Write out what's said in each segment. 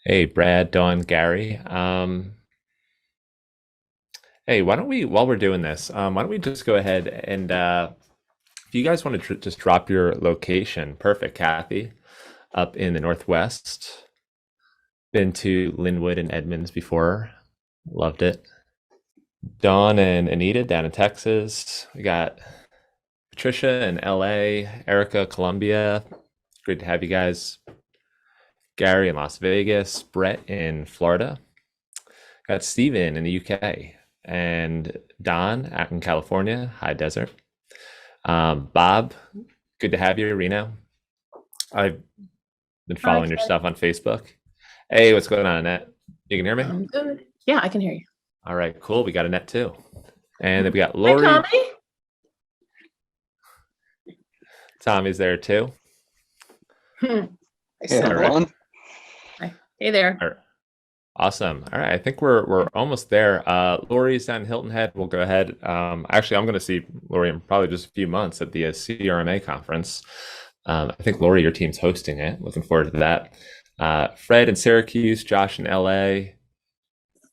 Hey, Brad, Dawn, Gary. Hey, why don't we, while we're doing this, why don't we just go ahead and if you guys want to just drop your location, perfect, Kathy, up in the Northwest. Been to Linwood and Edmonds before, loved it. Dawn and Anita down in Texas. We got Patricia in LA, Erica, Columbia. Great to have you guys. Gary in Las Vegas, Brett in Florida. Got Steven in the UK and Don out in California, high desert. Bob, good to have you, Reno. I've been Hi, following your Ken. stuff on Facebook. Hey, what's going on, Annette? You can hear me? I'm good. Yeah, I can hear you. All right, cool. We got Annette too. And then we got Hi, Lori. Tommy. Tommy's there too. I Hey, saw All right. everyone. Hi. Hey there. All right. Awesome. All right. I think we're almost there. Lori's down in Hilton Head. We'll go ahead. Actually, I'm going to see Lori in probably just a few months at the CRMA conference. I think Lori, your team's hosting it. Looking forward to that. Fred in Syracuse, Josh in LA,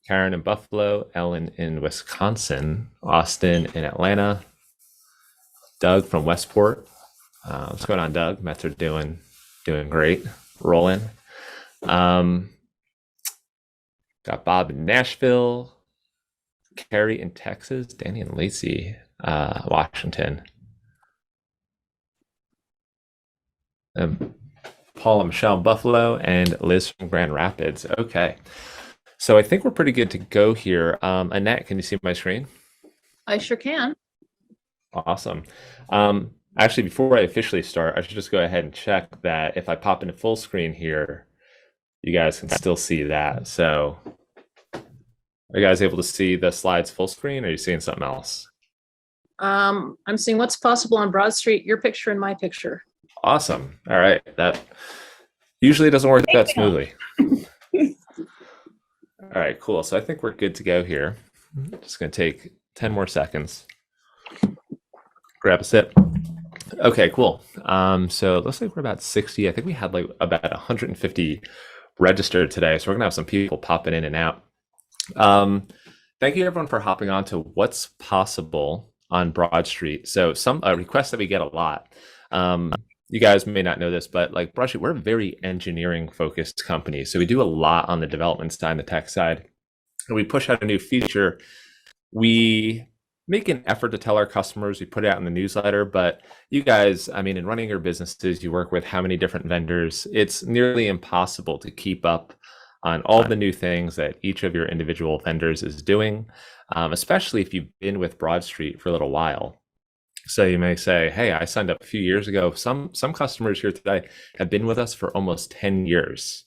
Karen in Buffalo, Ellen in Wisconsin, Austin in Atlanta, Doug from Westport. What's going on, Doug? Mets are doing great, rolling. Um, got Bob in Nashville, Carrie in Texas, Danny and Lacey, Washington. Paul and Michelle in Buffalo, and Liz from Grand Rapids. Okay. So I think we're pretty good to go here. Annette, can you see my screen? I sure can. Awesome. Actually, before I officially start, I should just go ahead and check that if I pop into full screen here, you guys can still see that. So are you guys able to see the slides full screen, or are you seeing something else? I'm seeing what's possible on Broadstreet, your picture and my picture. Awesome. All right. That usually doesn't work that smoothly. All right, cool. So I think we're good to go here. Just going to take 10 more seconds. Grab a sip. Okay, cool. So it looks like we're about 60. I think we had like about 150 registered today. So we're gonna have some people popping in and out. Thank you everyone for hopping on to what's possible on Broadstreet. So some requests that we get a lot. You guys may not know this, but like Broadstreet, we're a very engineering focused company. So we do a lot on the development side, the tech side. And we push out a new feature. We make an effort to tell our customers, we put it out in the newsletter, but you guys, I mean, in running your businesses, you work with how many different vendors, it's nearly impossible to keep up on all the new things that each of your individual vendors is doing, especially if you've been with Broadstreet for a little while. So you may say, hey, I signed up a few years ago. Some customers here today have been with us for almost 10 years.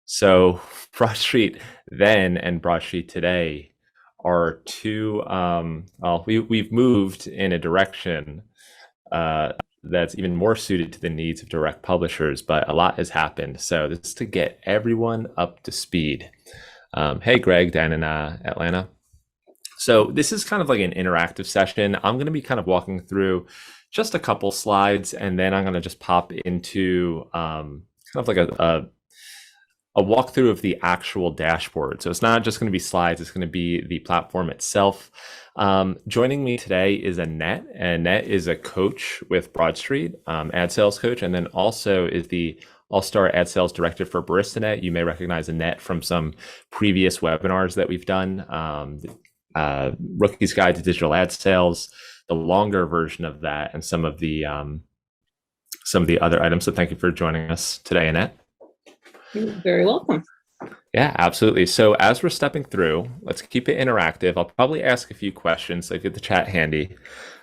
So Broadstreet then and Broadstreet today are two, well, we've moved in a direction that's even more suited to the needs of direct publishers, but a lot has happened. So this is to get everyone up to speed. Hey, Greg, down in Atlanta. So this is kind of like an interactive session. I'm going to be kind of walking through just a couple slides, and then I'm going to just pop into kind of like a walkthrough of the actual dashboard. So it's not just going to be slides, it's going to be the platform itself. Joining me today is Annette. Annette is a coach with Broadstreet, ad sales coach, and then also is the All-Star Ad Sales Director for BaristaNet. You may recognize Annette from some previous webinars that we've done. Rookie's Guide to Digital Ad Sales, the longer version of that, and some of the other items. So thank you for joining us today, Annette. You're very welcome. Yeah, absolutely. So as we're stepping through, let's keep it interactive. I'll probably ask a few questions, so get the chat handy.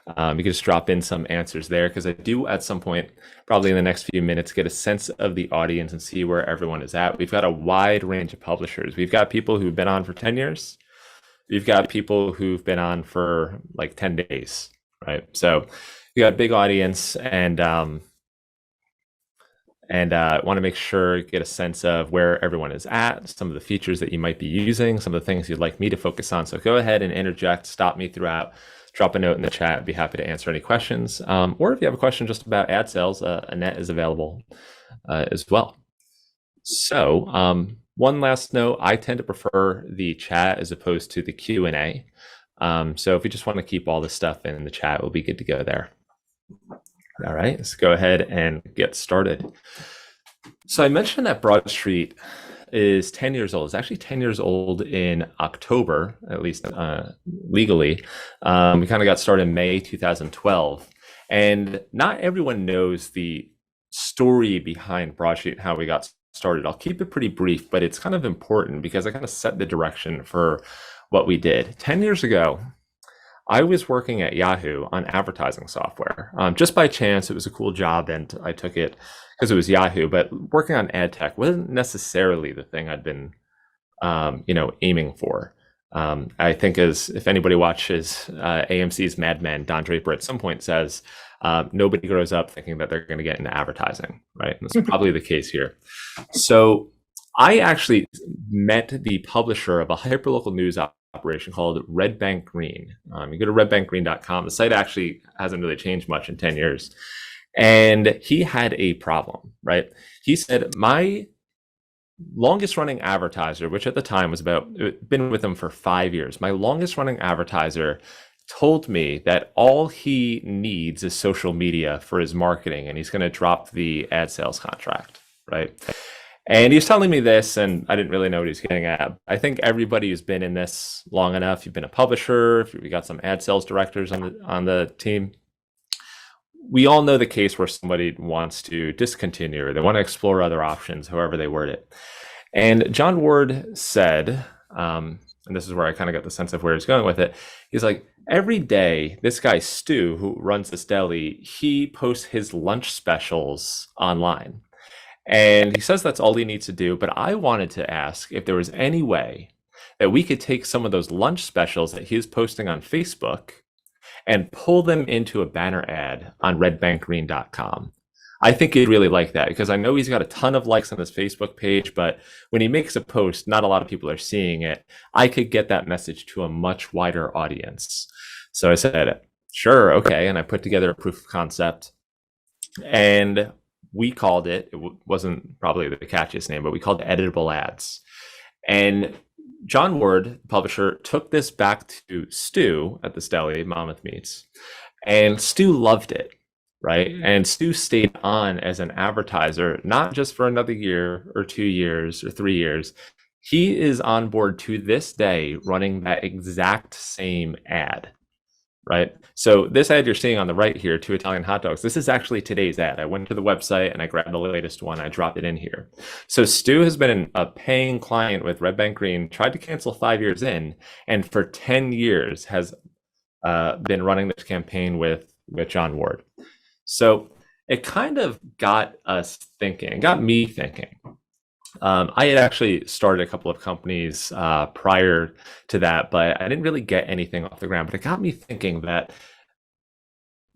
You can just drop in some answers there, because I do at some point, probably in the next few minutes, get a sense of the audience and see where everyone is at. We've got a wide range of publishers. We've got people who've been on for 10 years. We've got people who've been on for like 10 days, right? So you got a big audience, and want to make sure get a sense of where everyone is at, some of the features that you might be using, some of the things you'd like me to focus on. So go ahead and interject, stop me throughout, drop a note in the chat. I'd be happy to answer any questions. Or if you have a question just about ad sales, Annette is available as well. So One last note, I tend to prefer the chat as opposed to the Q&A. So if you just want to keep all this stuff in the chat, we'll be good to go there. All right, let's go ahead and get started. So I mentioned that Broadstreet is 10 years old. It's actually 10 years old in October, at least legally. We kind of got started in May 2012. And not everyone knows the story behind Broadstreet and how we got started. I'll keep it pretty brief, but it's kind of important because I kind of set the direction for what we did. 10 years ago, I was working at Yahoo on advertising software. Just by chance, it was a cool job and I took it because it was Yahoo, but working on ad tech wasn't necessarily the thing I'd been, aiming for. I think as if anybody watches AMC's Mad Men, Don Draper at some point says, nobody grows up thinking that they're going to get into advertising, right? And that's probably the case here. So I actually met the publisher of a hyperlocal news operation called Red Bank Green. You go to redbankgreen.com. The site actually hasn't really changed much in 10 years. And he had a problem, right? He said, my longest running advertiser, which at the time was been with him for 5 years, my longest running advertiser told me that all he needs is social media for his marketing and he's going to drop the ad sales contract, right? And he was telling me this, and I didn't really know what he was getting at. I think everybody who's been in this long enough, you've been a publisher, if we got some ad sales directors on the team, we all know the case where somebody wants to discontinue or they want to explore other options, however they word it. And John Ward said, and this is where I kind of got the sense of where he's going with it. He's like, every day, this guy Stu, who runs this deli, he posts his lunch specials online. And he says that's all he needs to do. But I wanted to ask if there was any way that we could take some of those lunch specials that he was posting on Facebook and pull them into a banner ad on redbankgreen.com. I think he'd really like that because I know he's got a ton of likes on his Facebook page, but when he makes a post, not a lot of people are seeing it. I could get that message to a much wider audience. So I said, sure, okay. And I put together a proof of concept and we called it wasn't probably the catchiest name, but we called it editable ads. And John Ward, the publisher, took this back to Stu at this deli, Monmouth Meats, and Stu loved it, right? And Stu stayed on as an advertiser, not just for another year or 2 years or 3 years. He is on board to this day running that exact same ad, right? So this ad you're seeing on the right here, 2 Italian hot dogs, this is actually today's ad. I went to the website and I grabbed the latest one. I dropped it in here. So Stu has been a paying client with Red Bank Green, tried to cancel 5 years in, and for 10 years has been running this campaign with John Ward. So it kind of got us thinking, got me thinking. I had actually started a couple of companies prior to that, but I didn't really get anything off the ground. But it got me thinking that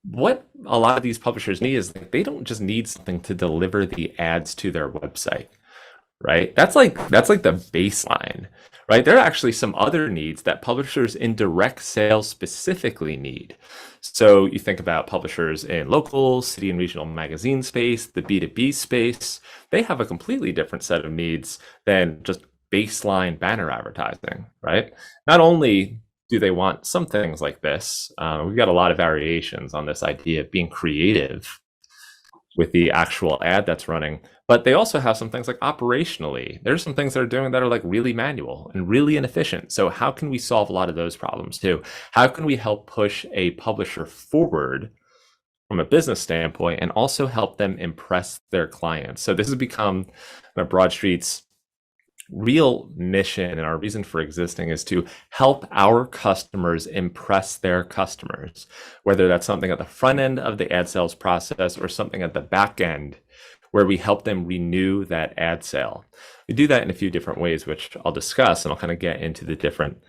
what a lot of these publishers need is they don't just need something to deliver the ads to their website, right? That's like the baseline, right? There are actually some other needs that publishers in direct sales specifically need. So you think about publishers in local, city and regional magazine space, the B2B space, they have a completely different set of needs than just baseline banner advertising, right? Not only do they want some things like this, we've got a lot of variations on this idea of being creative with the actual ad that's running, but they also have some things like operationally. There's some things they're doing that are like really manual and really inefficient. So how can we solve a lot of those problems too? How can we help push a publisher forward from a business standpoint and also help them impress their clients? So this has become Broadstreet's real mission, and our reason for existing is to help our customers impress their customers, whether that's something at the front end of the ad sales process or something at the back end where we help them renew that ad sale. We do that in a few different ways, which I'll discuss, and I'll kind of get into the different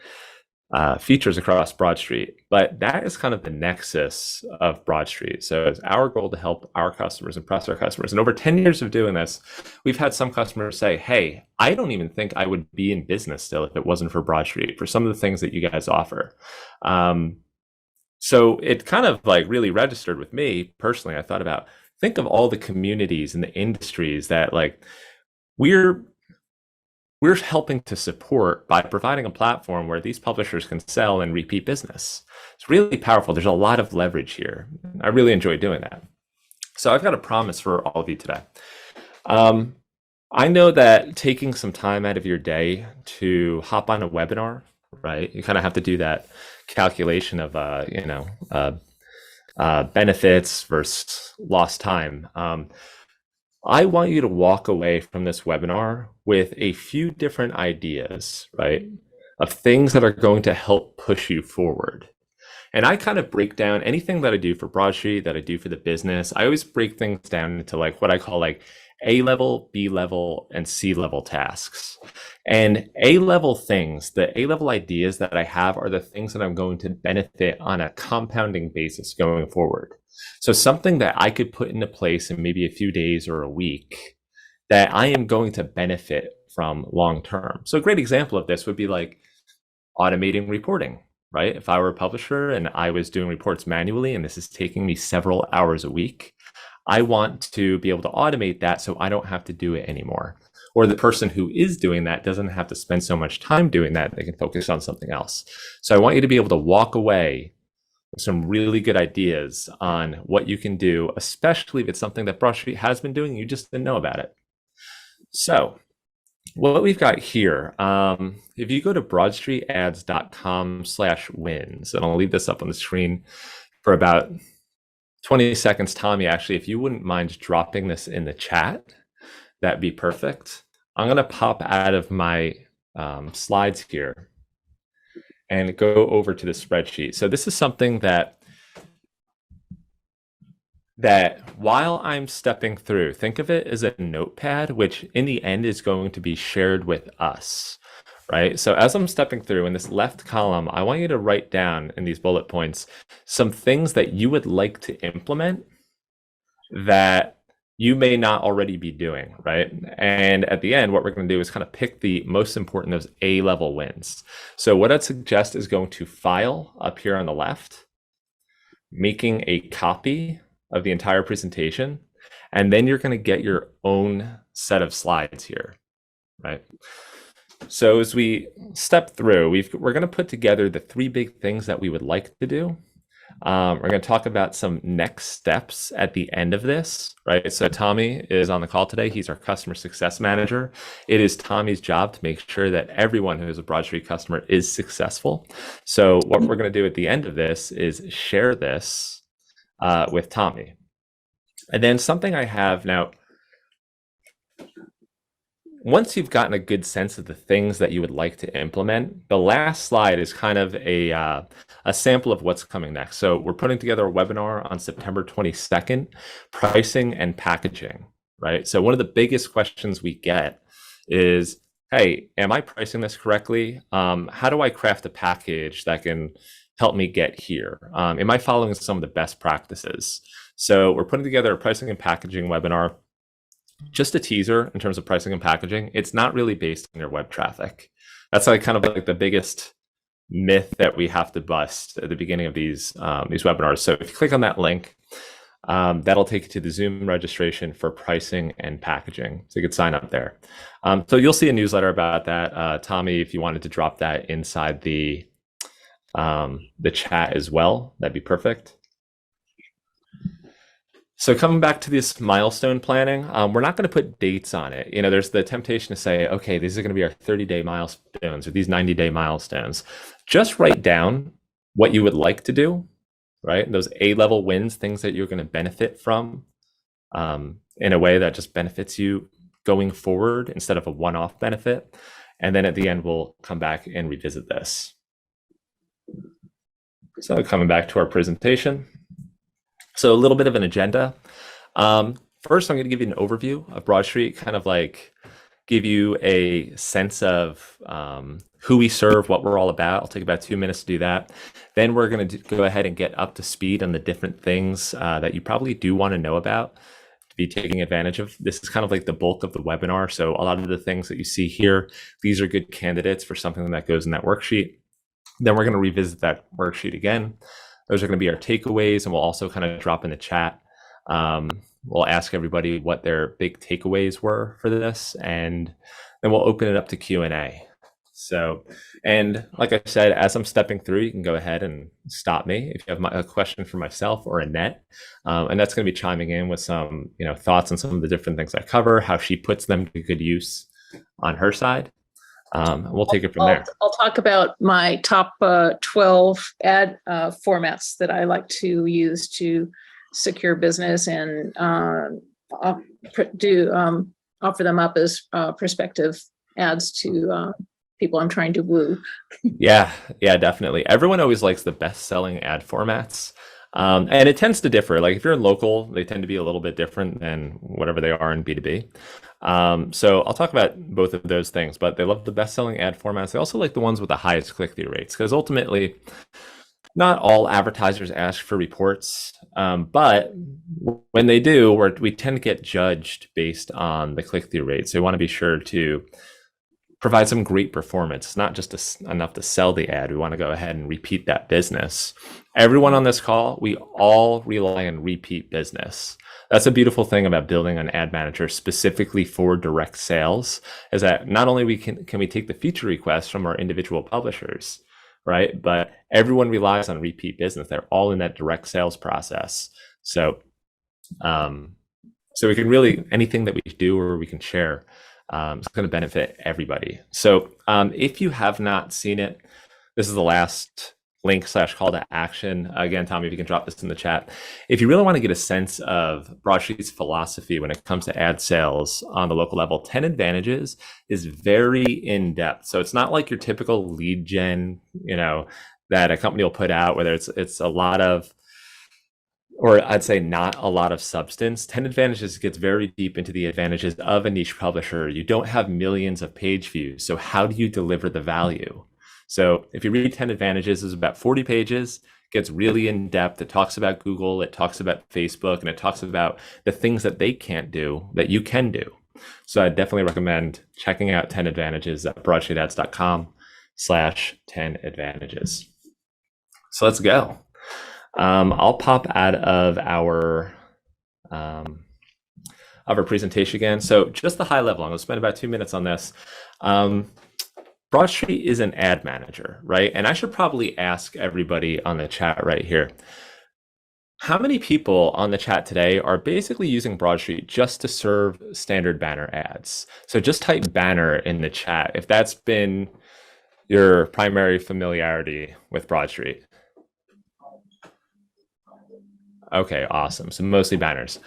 features across Broadstreet. But that is kind of the nexus of Broadstreet. So it's our goal to help our customers impress our customers. And over 10 years of doing this, we've had some customers say, hey, I don't even think I would be in business still if it wasn't for Broadstreet, for some of the things that you guys offer. So it kind of like really registered with me personally. I thought about, think of all the communities and the industries that like we're we're helping to support by providing a platform where these publishers can sell and repeat business. It's really powerful. There's a lot of leverage here. I really enjoy doing that. So I've got a promise for all of you today. I know that taking some time out of your day to hop on a webinar, right? You kind of have to do that calculation of, benefits versus lost time. I want you to walk away from this webinar with a few different ideas, right, of things that are going to help push you forward. And I kind of break down anything that I do for Broadstreet, that I do for the business. I always break things down into like what I call like A level, B level, and C level tasks. And A level things, the A level ideas that I have are the things that I'm going to benefit on a compounding basis going forward. So something that I could put into place in maybe a few days or a week that I am going to benefit from long term. So a great example of this would be like automating reporting, right? If I were a publisher and I was doing reports manually and this is taking me several hours a week, I want to be able to automate that so I don't have to do it anymore. Or the person who is doing that doesn't have to spend so much time doing that. They can focus on something else. So I want you to be able to walk away with some really good ideas on what you can do, especially if it's something that Broadstreet has been doing, you just didn't know about it. So what we've got here, if you go to broadstreetads.com/wins, and I'll leave this up on the screen for about 20 seconds. Tommy, actually, if you wouldn't mind dropping this in the chat, that'd be perfect. I'm going to pop out of my slides here and go over to the spreadsheet. So this is something that while I'm stepping through, think of it as a notepad, which in the end is going to be shared with us, right? So as I'm stepping through in this left column, I want you to write down in these bullet points some things that you would like to implement that you may not already be doing, right? And at the end, what we're going to do is kind of pick the most important, those A-level wins. So what I'd suggest is going to File up here on the left, making a copy of the entire presentation, and then you're going to get your own set of slides here, right? So as we step through, we're going to put together the 3 big things that we would like to do. We're going to talk about some next steps at the end of this, right? So Tommy is on the call today. He's our customer success manager. It is Tommy's job to make sure that everyone who is a Broadstreet customer is successful. So what we're going to do at the end of this is share this with Tommy. And then something I have now, once you've gotten a good sense of the things that you would like to implement, the last slide is kind of a sample of what's coming next. So we're putting together a webinar on September 22nd, pricing and packaging, right? So one of the biggest questions we get is, hey, am I pricing this correctly? How do I craft a package that can help me get here? Am I following some of the best practices? So we're putting together a pricing and packaging webinar. Just a teaser in terms of pricing and packaging. It's not really based on your web traffic. That's like kind of like the biggest myth that we have to bust at the beginning of these webinars. So if you click on that link, that'll take you to the Zoom registration for pricing and packaging. So you could sign up there. So you'll see a newsletter about that. Tommy, if you wanted to drop that inside the chat as well, that'd be perfect. So coming back to this milestone planning, we're not going to put dates on it. You know, there's the temptation to say, okay, these are going to be our 30-day milestones or these 90-day milestones. Just write down what you would like to do, right? Those A-level wins, things that you're going to benefit from in a way that just benefits you going forward instead of a one-off benefit. And then at the end, we'll come back and revisit this. So coming back to our presentation. So a little bit of an agenda. First, I'm going to give you an overview of Broadstreet, kind of like give you a sense of who we serve, what we're all about. I'll take about 2 minutes to do that. Then we're going to go ahead and get up to speed on the different things that you probably do want to know about to be taking advantage of. This is kind of like the bulk of the webinar. So a lot of the things that you see here, these are good candidates for something that goes in that worksheet. Then we're going to revisit that worksheet again. Those are going to be our takeaways, and we'll also kind of drop in the chat we'll ask everybody what their big takeaways were for this, and then we'll open it up to Q&A. So, and like I said, as I'm stepping through, you can go ahead and stop me if you have a question for myself or Annette. And that's going to be chiming in with some, thoughts on some of the different things I cover, how she puts them to good use on her side. We'll take it from there. I'll talk about my top 12 ad formats that I like to use to secure business and offer them up as prospective ads to people I'm trying to woo. Yeah, definitely. Everyone always likes the best-selling ad formats. And it tends to differ. Like if you're in local, they tend to be a little bit different than whatever they are in B2B. So I'll talk about both of those things, but they love the best-selling ad formats. They also like the ones with the highest click-through rates, because ultimately, not all advertisers ask for reports, but when they do, we tend to get judged based on the click-through rates. So we want to be sure to provide some great performance. It's not just enough to sell the ad. We want to go ahead and repeat that business. Everyone on this call, we all rely on repeat business. That's a beautiful thing about building an ad manager specifically for direct sales, is that not only can we take the feature requests from our individual publishers, right? But everyone relies on repeat business. They're all in that direct sales process. So, we can really, anything that we do or we can share, it's going to benefit everybody. So if you have not seen it, this is the last link / call to action. Again, Tommy, if you can drop this in the chat. If you really want to get a sense of Broadstreet's philosophy when it comes to ad sales on the local level, 10 Advantages is very in-depth. So it's not like your typical lead gen, that a company will put out, whether it's a lot of, or I'd say not a lot of substance. 10 Advantages gets very deep into the advantages of a niche publisher. You don't have millions of page views. So how do you deliver the value? So if you read 10 Advantages, it's about 40 pages, gets really in depth. It talks about Google, it talks about Facebook, and it talks about the things that they can't do that you can do. So I definitely recommend checking out 10 Advantages at broadstreetads.com/10 advantages. So let's go. I'll pop out of our presentation again. So just the high level, I'm going to spend about 2 minutes on this. Broadstreet is an ad manager, right? And I should probably ask everybody on the chat right here, how many people on the chat today are basically using Broadstreet just to serve standard banner ads? So just type banner in the chat if that's been your primary familiarity with Broadstreet. Okay, awesome. So mostly banners.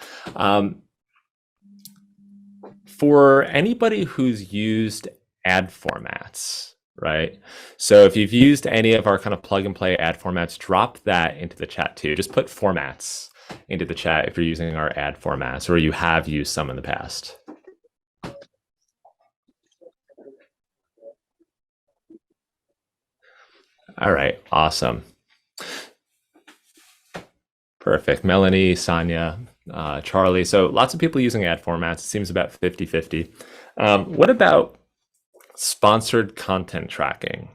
For anybody who's used ad formats, right? So if you've used any of our kind of plug and play ad formats, drop that into the chat too. Just put formats into the chat if you're using our ad formats or you have used some in the past. All right, awesome. Perfect. Melanie, Sonia, Charlie. So lots of people using ad formats. It seems about 50-50. What about sponsored content tracking?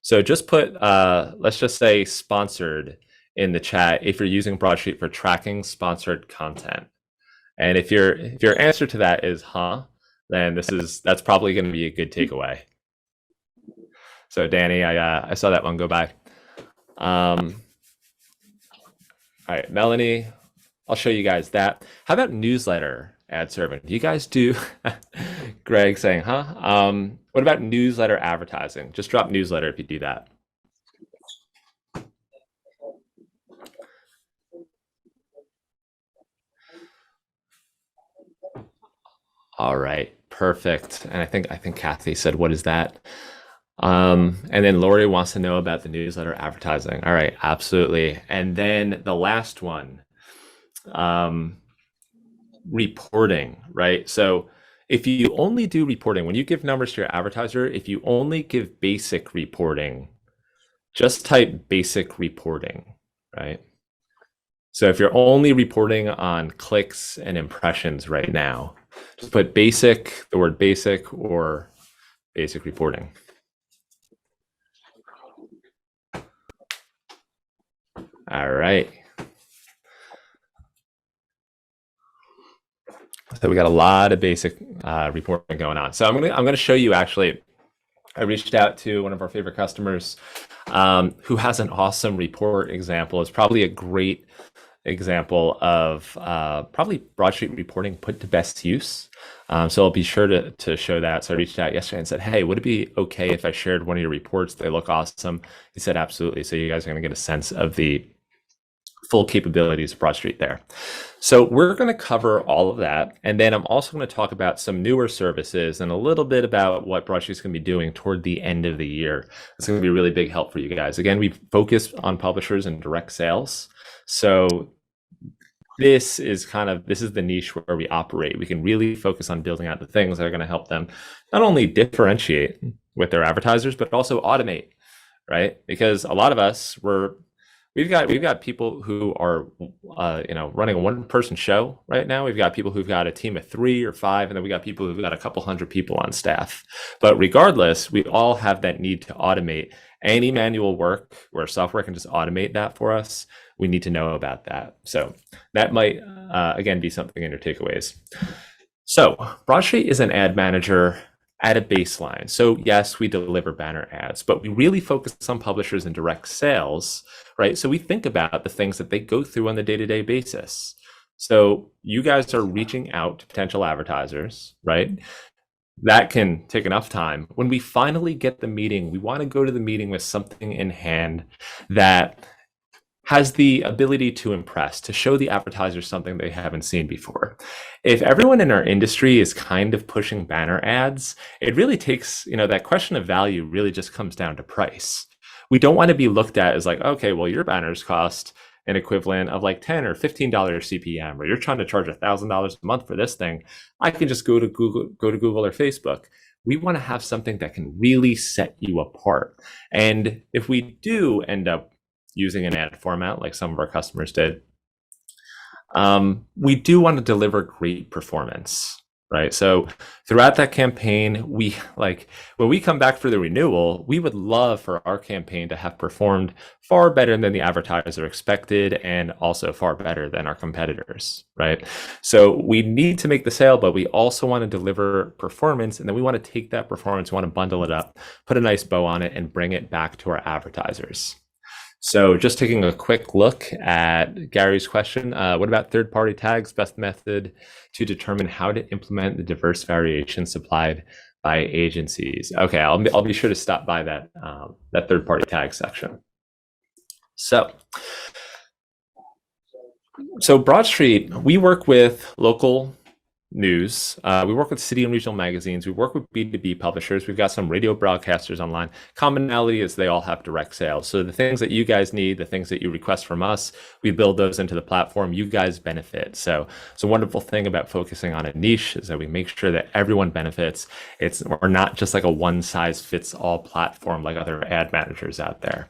So just put, let's just say sponsored in the chat if you're using Broadstreet for tracking sponsored content. And if your answer to that is then that's probably going to be a good takeaway. So Danny, I saw that one go by. All right, Melanie, I'll show you guys that. How about newsletter ad serving? Do you guys do? Greg saying, what about newsletter advertising? Just drop newsletter if you do that. All right, perfect. And I think Kathy said, what is that? And then Lori wants to know about the newsletter advertising. All right, absolutely. And then the last one, reporting, right? So if you only do reporting, when you give numbers to your advertiser, if you only give basic reporting, just type basic reporting, right? So if you're only reporting on clicks and impressions right now, just put basic, the word basic, or basic reporting. All right. So we got a lot of basic reporting going on. So I'm gonna show you actually. I reached out to one of our favorite customers who has an awesome report example. It's probably a great example of probably Broadstreet reporting put to best use. So I'll be sure to show that. So I reached out yesterday and said, hey, would it be okay if I shared one of your reports? They look awesome. He said, absolutely. So you guys are going to get a sense of the full capabilities of Broadstreet there. So we're going to cover all of that. And then I'm also going to talk about some newer services and a little bit about what Broadstreet's going to be doing toward the end of the year. It's going to be a really big help for you guys. Again, we've focused on publishers and direct sales. So this is the niche where we operate. We can really focus on building out the things that are going to help them not only differentiate with their advertisers, but also automate, right? Because a lot of us we've got people who are running a one-person show right now. We've got people who've got a team of 3 or 5, and then we got people who've got a couple hundred people on staff. But regardless, we all have that need to automate any manual work where software can just automate that for us. We need to know about that. So that might again be something in your takeaways. So Broadstreet is an ad manager at a baseline. So yes, we deliver banner ads, but we really focus on publishers and direct sales, right? So we think about the things that they go through on the day-to-day basis. So you guys are reaching out to potential advertisers, right? That can take enough time. When we finally get the meeting, we want to go to the meeting with something in hand that has the ability to impress, to show the advertisers something they haven't seen before. If everyone in our industry is kind of pushing banner ads, it really takes, that question of value really just comes down to price. We don't want to be looked at as like, okay, well, your banners cost an equivalent of like $10 or $15 CPM, or you're trying to charge $1,000 a month for this thing. I can just go to Google or Facebook. We want to have something that can really set you apart. And if we do end up using an ad format like some of our customers did, we do want to deliver great performance, right? So throughout that campaign, when we come back for the renewal, we would love for our campaign to have performed far better than the advertiser expected, and also far better than our competitors, right? So we need to make the sale, but we also want to deliver performance, and then we want to take that performance, we want to bundle it up, put a nice bow on it, and bring it back to our advertisers. So just taking a quick look at Gary's question, what about third-party tags? Best method to determine how to implement the diverse variations supplied by agencies. Okay, I'll be sure to stop by that third-party tag section. So Broadstreet, we work with local news. We work with city and regional magazines. We work with B2B publishers. We've got some radio broadcasters online. Commonality is they all have direct sales. So the things that you guys need, the things that you request from us, we build those into the platform. You guys benefit. So it's a wonderful thing about focusing on a niche is that we make sure that everyone benefits. We're not just like a one-size-fits-all platform like other ad managers out there.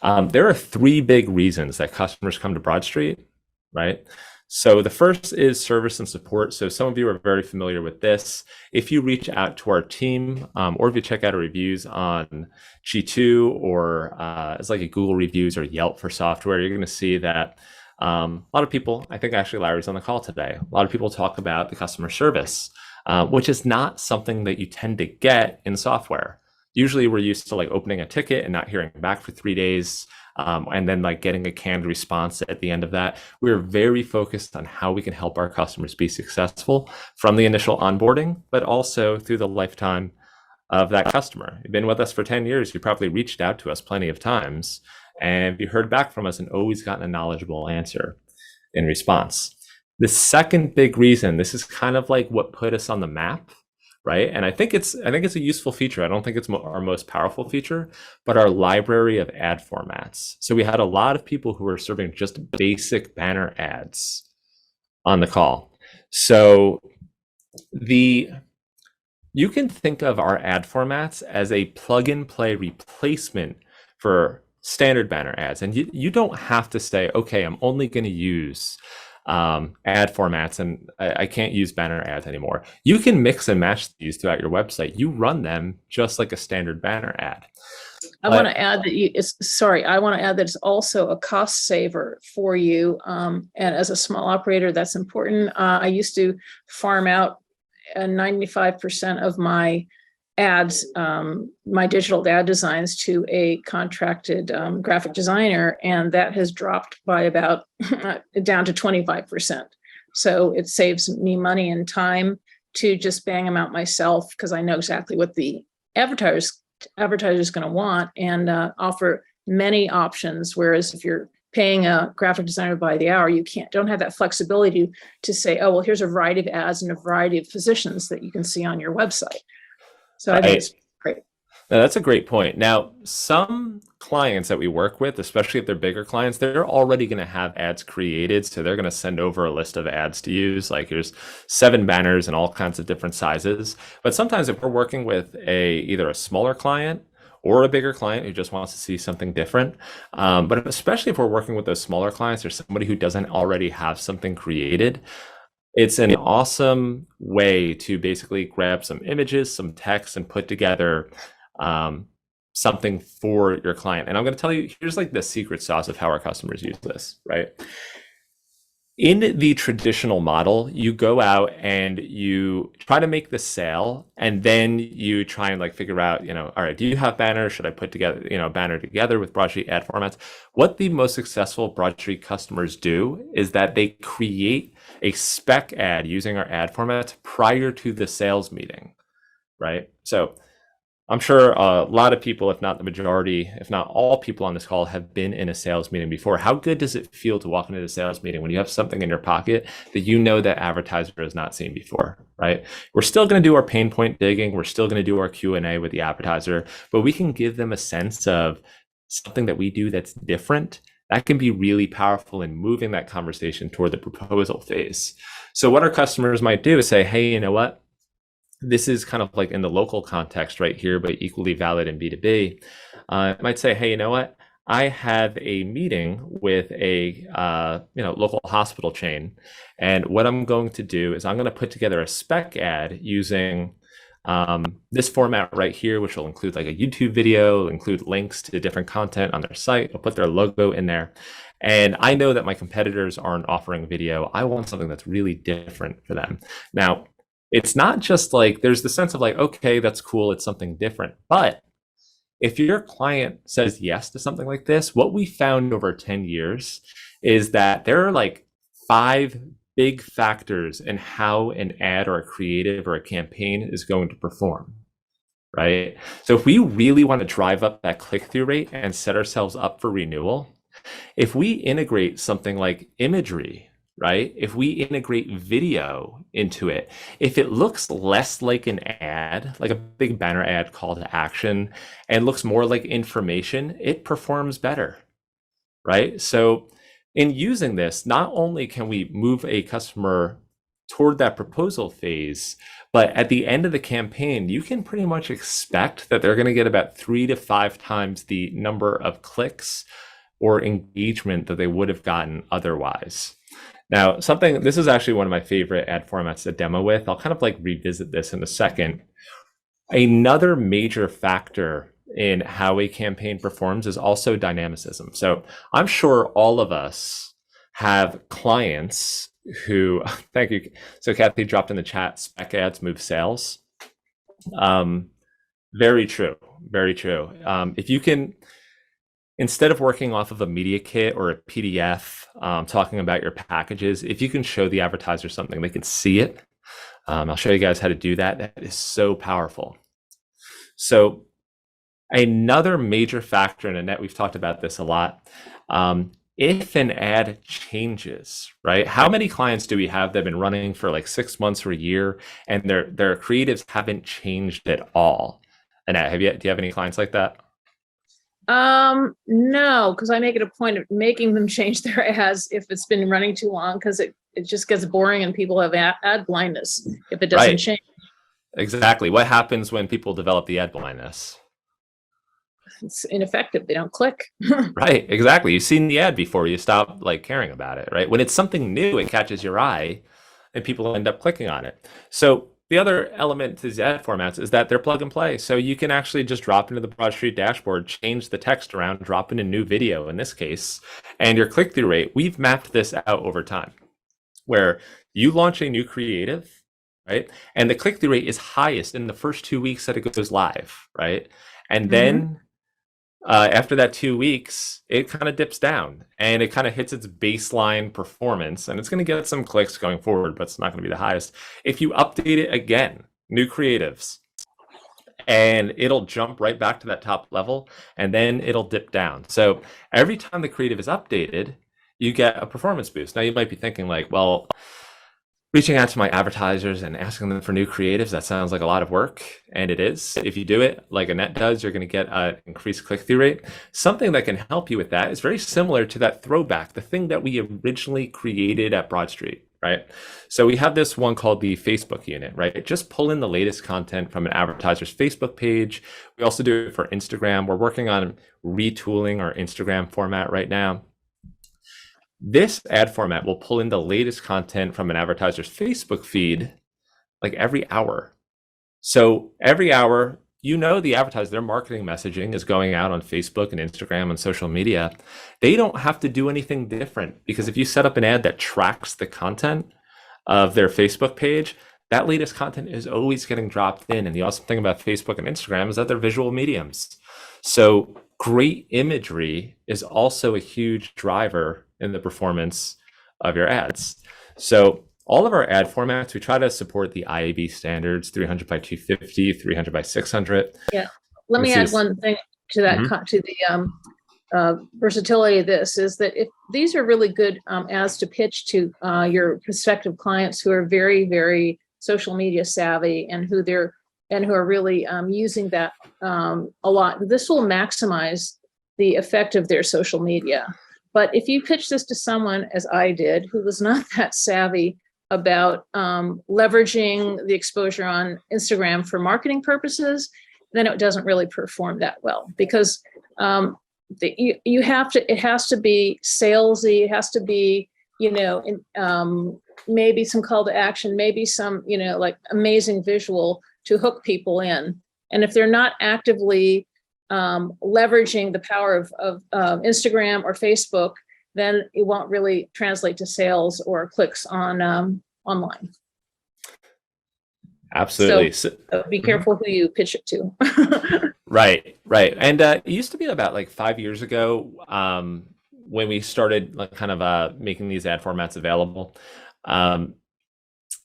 There are 3 big reasons that customers come to Broadstreet, right? So the first is service and support. So some of you are very familiar with this. If you reach out to our team, or if you check out our reviews on G2 or it's like a Google reviews or Yelp for software, you're going to see that a lot of people, I think actually Larry's on the call today, a lot of people talk about the customer service, which is not something that you tend to get in software. Usually we're used to like opening a ticket and not hearing back for 3 days. And then like getting a canned response at the end of that. We're very focused on how we can help our customers be successful from the initial onboarding, but also through the lifetime of that customer. You've been with us for 10 years. You probably reached out to us plenty of times, and you heard back from us and always gotten a knowledgeable answer in response. The second big reason, this is kind of like what put us on the map, right? And I think it's a useful feature. I don't think it's our most powerful feature, but our library of ad formats. So we had a lot of people who were serving just basic banner ads on the call. So you can think of our ad formats as a plug and play replacement for standard banner ads. And you don't have to say, okay, I'm only going to use ad formats and I can't use banner ads anymore. You can mix and match these throughout your website. You run them just like a standard banner ad. I want to add that I want to add that it's also a cost saver for you. And as a small operator, that's important. I used to farm out 95% of my ads, my digital ad designs to a contracted graphic designer, and that has dropped by about down to 25%. So it saves me money and time to just bang them out myself, because I know exactly what the advertiser's going to want, and offer many options. Whereas if you're paying a graphic designer by the hour, you don't have that flexibility to say, oh, well, here's a variety of ads and a variety of positions that you can see on your website. So I think it's great. Now, that's a great point. Now, some clients that we work with, especially if they're bigger clients, they're already going to have ads created. So they're going to send over a list of ads to use. Like here's 7 banners in all kinds of different sizes. But sometimes if we're working with either a smaller client or a bigger client who just wants to see something different, but especially if we're working with those smaller clients or somebody who doesn't already have something created, it's an awesome way to basically grab some images, some text, and put together something for your client. And I'm going to tell you, here's like the secret sauce of how our customers use this, right? In the traditional model, you go out and you try to make the sale, and then you try and like figure out, all right, do you have banners? Should I put together, banner together with Broadstreet ad formats? What the most successful Broadstreet customers do is that they create a spec ad using our ad formats prior to the sales meeting, right? So I'm sure a lot of people, if not the majority, if not all people on this call, have been in a sales meeting before. How good does it feel to walk into the sales meeting when you have something in your pocket that you know that advertiser has not seen before, right? We're still going to do our pain point digging. We're still going to do our Q&A with the advertiser, but we can give them a sense of something that we do that's different. That can be really powerful in moving that conversation toward the proposal phase. So what our customers might do is say, hey, you know what? This is kind of like in the local context right here, but equally valid in B2B. It might say, hey, you know what? I have a meeting with a local hospital chain, and what I'm going to do is I'm going to put together a spec ad using this format right here, which will include like a YouTube video, include links to different content on their site. I'll put their logo in there. And I know that my competitors aren't offering video. I want something that's really different for them. Now, it's not just like, there's the sense of like, okay, that's cool, it's something different. But if your client says yes to something like this, what we found over 10 years is that there are like 5 big factors in how an ad or a creative or a campaign is going to perform, right? So if we really want to drive up that click-through rate and set ourselves up for renewal, if we integrate something like imagery, right? If we integrate video into it, if it looks less like an ad, like a big banner ad call to action, and looks more like information, it performs better, right? So in using this, not only can we move a customer toward that proposal phase, but at the end of the campaign, you can pretty much expect that they're going to get about 3 to 5 times the number of clicks or engagement that they would have gotten otherwise. Now, this is actually one of my favorite ad formats to demo with. I'll kind of like revisit this in a second. Another major factor in how a campaign performs is also dynamicism. So I'm sure all of us have clients who, thank you. So Kathy dropped in the chat, spec ads move sales. Very true, very true. If you can, instead of working off of a media kit or a PDF, talking about your packages, if you can show the advertiser something, they can see it. I'll show you guys how to do that. That is so powerful. So another major factor in a net, we've talked about this a lot. If an ad changes, right? How many clients do we have that have been running for like 6 months or a year, and their creatives haven't changed at all? Annette, do you have any clients like that? No, because I make it a point of making them change their ads if it's been running too long, because it just gets boring and people have ad blindness if it doesn't change. Exactly. What happens when people develop the ad blindness? It's ineffective. They don't click. Right. Exactly. You've seen the ad before, you stop like caring about it, right? When it's something new, it catches your eye and people end up clicking on it. So the other element to these ad formats is that they're plug and play. So you can actually just drop into the Broadstreet dashboard, change the text around, drop in a new video in this case, and your click-through rate, we've mapped this out over time, where you launch a new creative, right? And the click-through rate is highest in the first 2 weeks that it goes live, right? And then after that 2 weeks, it kind of dips down and it kind of hits its baseline performance, and it's going to get some clicks going forward, but it's not going to be the highest. If you update it again, new creatives, and it'll jump right back to that top level, and then it'll dip down. So every time the creative is updated, you get a performance boost. Now you might be thinking like, well, reaching out to my advertisers and asking them for new creatives, that sounds like a lot of work, and it is. If you do it like Annette does, you're going to get an increased click-through rate. Something that can help you with that is very similar to that throwback, the thing that we originally created at Broadstreet, right? So we have this one called the Facebook unit, right? Just pull in the latest content from an advertiser's Facebook page. We also do it for Instagram. We're working on retooling our Instagram format right now. This ad format will pull in the latest content from an advertiser's Facebook feed like every hour. So every hour, the advertiser, their marketing messaging is going out on Facebook and Instagram and social media. They don't have to do anything different, because if you set up an ad that tracks the content of their Facebook page, that latest content is always getting dropped in. And the awesome thing about Facebook and Instagram is that they're visual mediums. So great imagery is also a huge driver in the performance of your ads. So all of our ad formats, we try to support the IAB standards, 300 by 250, 300 by 600. Yeah. Let me add one thing to that, to the versatility of this, is that if these are really good ads to pitch to your prospective clients who are very, very social media savvy and who are really using that a lot, this will maximize the effect of their social media. But if you pitch this to someone, as I did, who was not that savvy about leveraging the exposure on Instagram for marketing purposes, then it doesn't really perform that well, because it has to be salesy, it has to be, maybe some call to action, maybe some, like amazing visual to hook people in. And if they're not actively leveraging the power of Instagram or Facebook, then it won't really translate to sales or clicks on online. Absolutely. So be careful who you pitch it to. Right. And it used to be about like 5 years ago, when we started making these ad formats available. A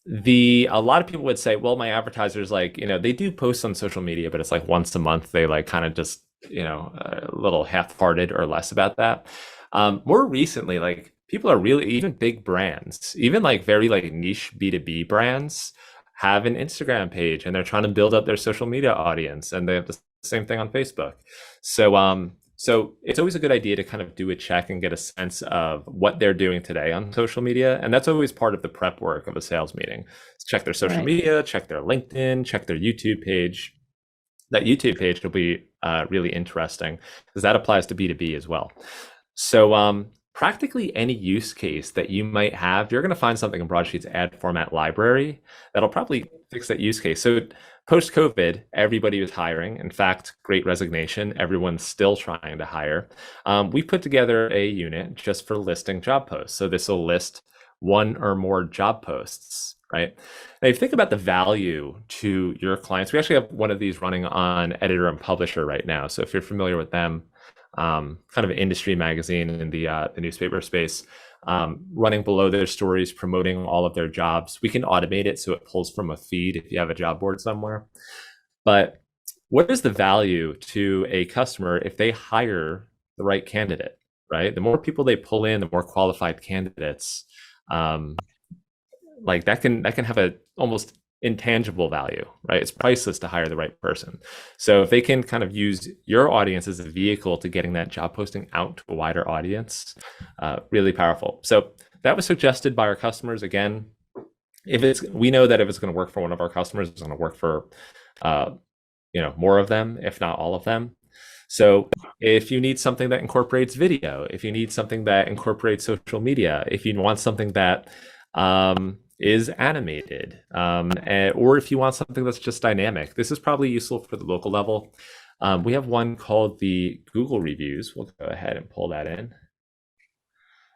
lot of people would say, well, my advertisers, they do post on social media, but it's like once a month. They kind of just, a little half-hearted or less about that. More recently, people are really, even big brands, even very niche B2B brands have an Instagram page, and they're trying to build up their social media audience, and they have the same thing on Facebook. So it's always a good idea to kind of do a check and get a sense of what they're doing today on social media. And that's always part of the prep work of a sales meeting. Check their social media, check their LinkedIn, check their YouTube page. That YouTube page will be really interesting, because that applies to B2B as well. So practically any use case that you might have, you're going to find something in Broadsheet's ad format library that'll probably fix that use case. So post-COVID, everybody was hiring. In fact, great resignation. Everyone's still trying to hire. We put together a unit just for listing job posts. So this will list one or more job posts, right? Now, if you think about the value to your clients, we actually have one of these running on Editor and Publisher right now. So if you're familiar with them, kind of an industry magazine in the newspaper space, running below their stories, promoting all of their jobs. We can automate it so it pulls from a feed if you have a job board somewhere. But what is the value to a customer if they hire the right candidate, right? The more people they pull in, the more qualified candidates, that can have a almost intangible value, right? It's priceless to hire the right person. So if they can kind of use your audience as a vehicle to getting that job posting out to a wider audience, really powerful. So that was suggested by our customers. Again, we know that if it's going to work for one of our customers, it's going to work for more of them, if not all of them. So if you need something that incorporates video, if you need something that incorporates social media, if you want something that is animated. Or if you want something that's just dynamic, this is probably useful for the local level. We have one called the Google reviews. We'll go ahead and pull that in.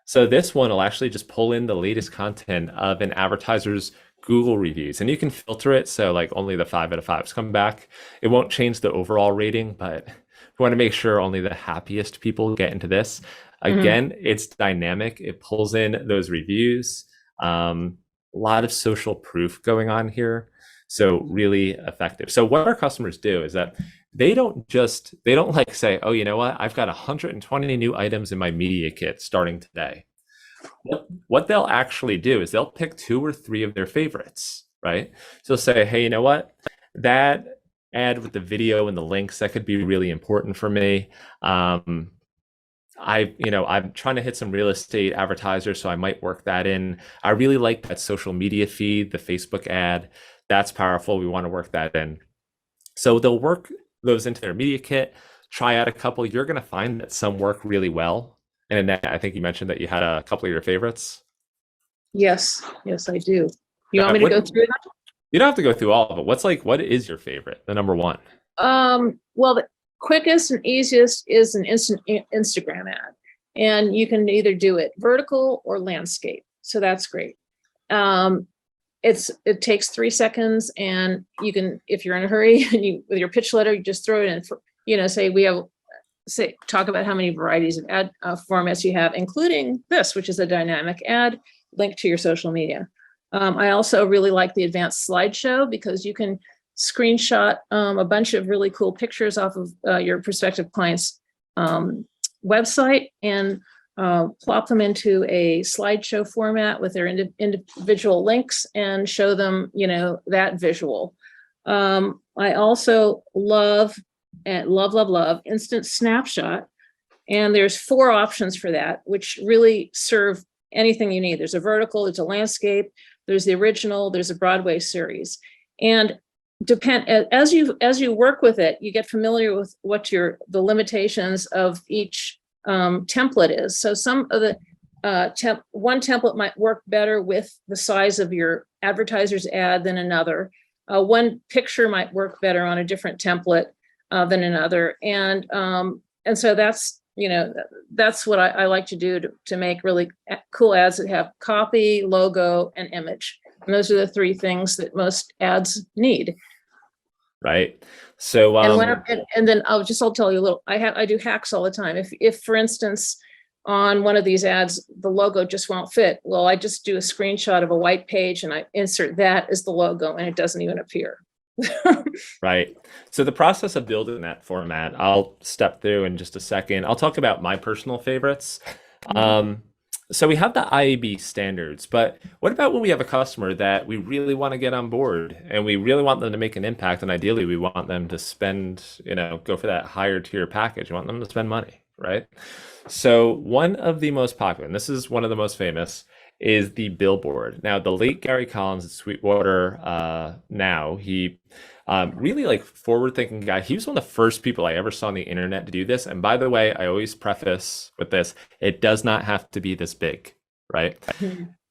So this one will actually just pull in the latest content of an advertiser's Google reviews, and you can filter it so like only the 5 out of 5s come back. It won't change the overall rating, but we want to make sure only the happiest people get into this. Again, it's dynamic. It pulls in those reviews. A lot of social proof going on here. So really effective. So what our customers do is that they don't like say, oh, you know what? I've got 120 new items in my media kit starting today. What they'll actually do is they'll pick 2 or 3 of their favorites, right? So they'll say, hey, you know what? That ad with the video and the links, that could be really important for me. I'm trying to hit some real estate advertisers, so I might work that in. I really like that social media feed, the Facebook ad. That's powerful. We want to work that in. So they'll work those into their media kit, try out a couple. You're going to find that some work really well. And Annette, I think you mentioned that you had a couple of your favorites. Yes, I do. You want me to go through that? You don't have to go through all of it. What is your favorite? The number one? Well, the quickest and easiest is an instant Instagram ad. And you can either do it vertical or landscape. So that's great. It takes 3 seconds, and you can, if you're in a hurry and with your pitch letter, you just throw it in, talk about how many varieties of ad formats you have, including this, which is a dynamic ad linked to your social media. I also really like the advanced slideshow because you can screenshot a bunch of really cool pictures off of your prospective client's website and plop them into a slideshow format with their individual links and show them, that visual. I also love instant snapshot. And there's 4 options for that, which really serve anything you need. There's a vertical, there's a landscape, there's the original, there's a Broadway series. And as you work with it, you get familiar with what the limitations of each template is. So some of the one template might work better with the size of your advertiser's ad than another. One picture might work better on a different template than another. And so that's what I like to do to make really cool ads that have copy, logo, and image. And those are the 3 things that most ads need. Right. So and then I'll tell you a little. I do hacks all the time. If for instance on one of these ads the logo just won't fit, well, I just do a screenshot of a white page and I insert that as the logo, and it doesn't even appear. Right. So the process of building that format, I'll step through in just a second. I'll talk about my personal favorites. So we have the IAB standards, but what about when we have a customer that we really want to get on board and we really want them to make an impact, and ideally we want them to spend, go for that higher tier package. We want them to spend money, right? So one of the most popular, and this is one of the most famous, is the billboard. Now, the late Gary Collins at Sweetwater, he really forward-thinking guy. He was one of the first people I ever saw on the internet to do this. And by the way, I always preface with this, it does not have to be this big, right?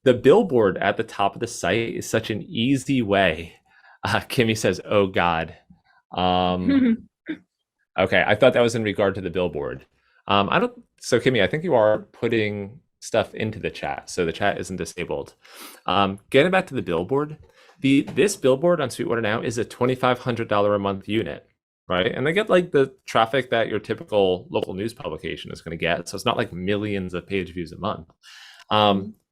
The billboard at the top of the site is such an easy way. Kimmy says, oh God. Okay, I thought that was in regard to the billboard. So Kimmy, I think you are putting stuff into the chat, so the chat isn't disabled. Getting back to the billboard, this billboard on Sweetwater Now is a $2,500 a month unit, right? And they get the traffic that your typical local news publication is going to get, so it's not like millions of page views a month.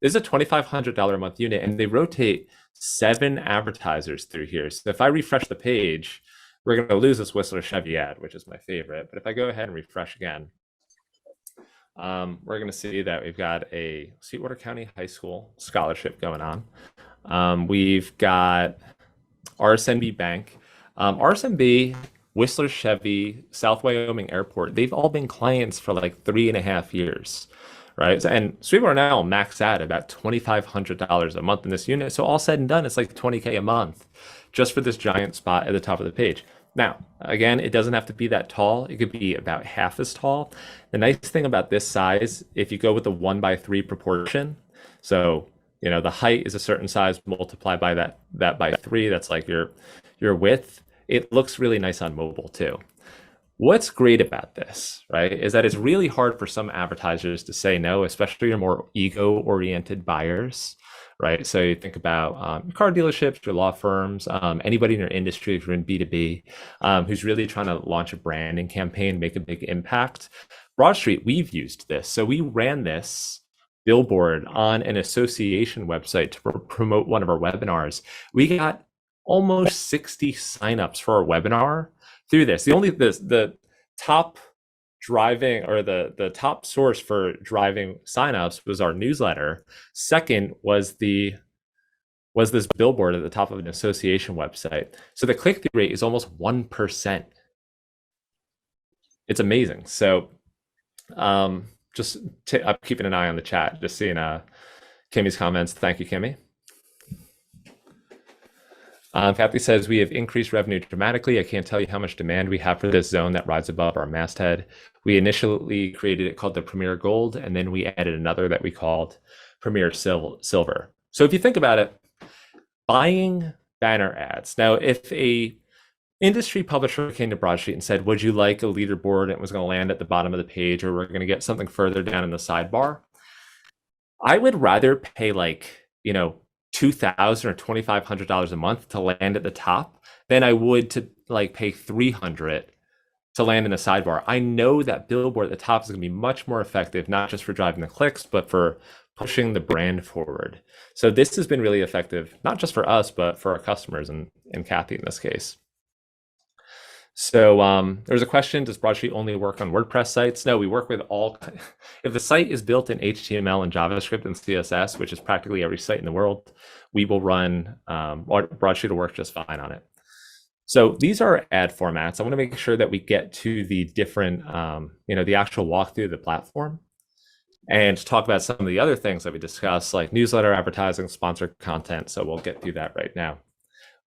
This is a $2,500 a month unit, and they rotate 7 advertisers through here. So if I refresh the page, we're going to lose this Whistler Chevy ad, which is my favorite. But if I go ahead and refresh again, we're going to see that we've got a Sweetwater County High School scholarship going on. We've got RSMB Bank, RSMB, Whistler Chevy, South Wyoming Airport. They've all been clients for 3.5 years, right? And Sweetwater Now maxed out about $2,500 a month in this unit. So all said and done, it's $20K a month just for this giant spot at the top of the page. Now, again, it doesn't have to be that tall. It could be about half as tall. The nice thing about this size, if you go with the 1:3 proportion, so You know, the height is a certain size, multiply by that by 3. That's like your width. It looks really nice on mobile too. What's great about this, right, is that it's really hard for some advertisers to say no, especially your more ego-oriented buyers, right? So you think about car dealerships, your law firms, anybody in your industry, if you're in B2B, who's really trying to launch a branding campaign, make a big impact. Broadstreet, we've used this. So we ran this billboard on an association website to promote one of our webinars. We got almost 60 signups for our webinar through this. The top driving, or the top source for driving signups was our newsletter. Second was this billboard at the top of an association website. So the click-through rate is almost 1%. It's amazing. So I'm keeping an eye on the chat, just seeing Kimmy's comments. Thank you, Kimmy. Kathy says, we have increased revenue dramatically. I can't tell you how much demand we have for this zone that rides above our masthead. We initially created it called the Premier Gold, and then we added another that we called Premier Silver. So if you think about it, buying banner ads. Now, if a industry publisher came to Broadstreet and said, would you like a leaderboard, and it was going to land at the bottom of the page, or we're going to get something further down in the sidebar, I would rather pay $2,000 or $2,500 a month to land at the top than I would to pay $300 to land in the sidebar. I know that billboard at the top is going to be much more effective, not just for driving the clicks, but for pushing the brand forward. So this has been really effective, not just for us, but for our customers and Kathy in this case. So there's a question, does Broadstreet only work on WordPress sites? No, we work with all. If the site is built in HTML and JavaScript and CSS, which is practically every site in the world, we will run, Broadstreet will work just fine on it. So these are ad formats. I want to make sure that we get to the different, the actual walkthrough of the platform, and talk about some of the other things that we discussed, like newsletter advertising, sponsored content. So we'll get through that right now.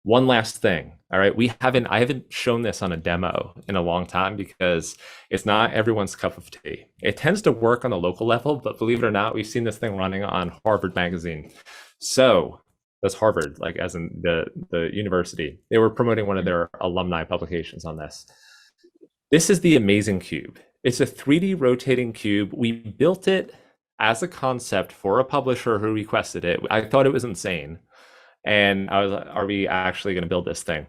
One last thing, all right? I haven't shown this on a demo in a long time because it's not everyone's cup of tea. It tends to work on the local level, but believe it or not, we've seen this thing running on Harvard Magazine. So that's Harvard, as in the university. They were promoting one of their alumni publications on this. This is the Amazing Cube. It's a 3D rotating cube. We built it as a concept for a publisher who requested it. I thought it was insane. And I was like, are we actually going to build this thing?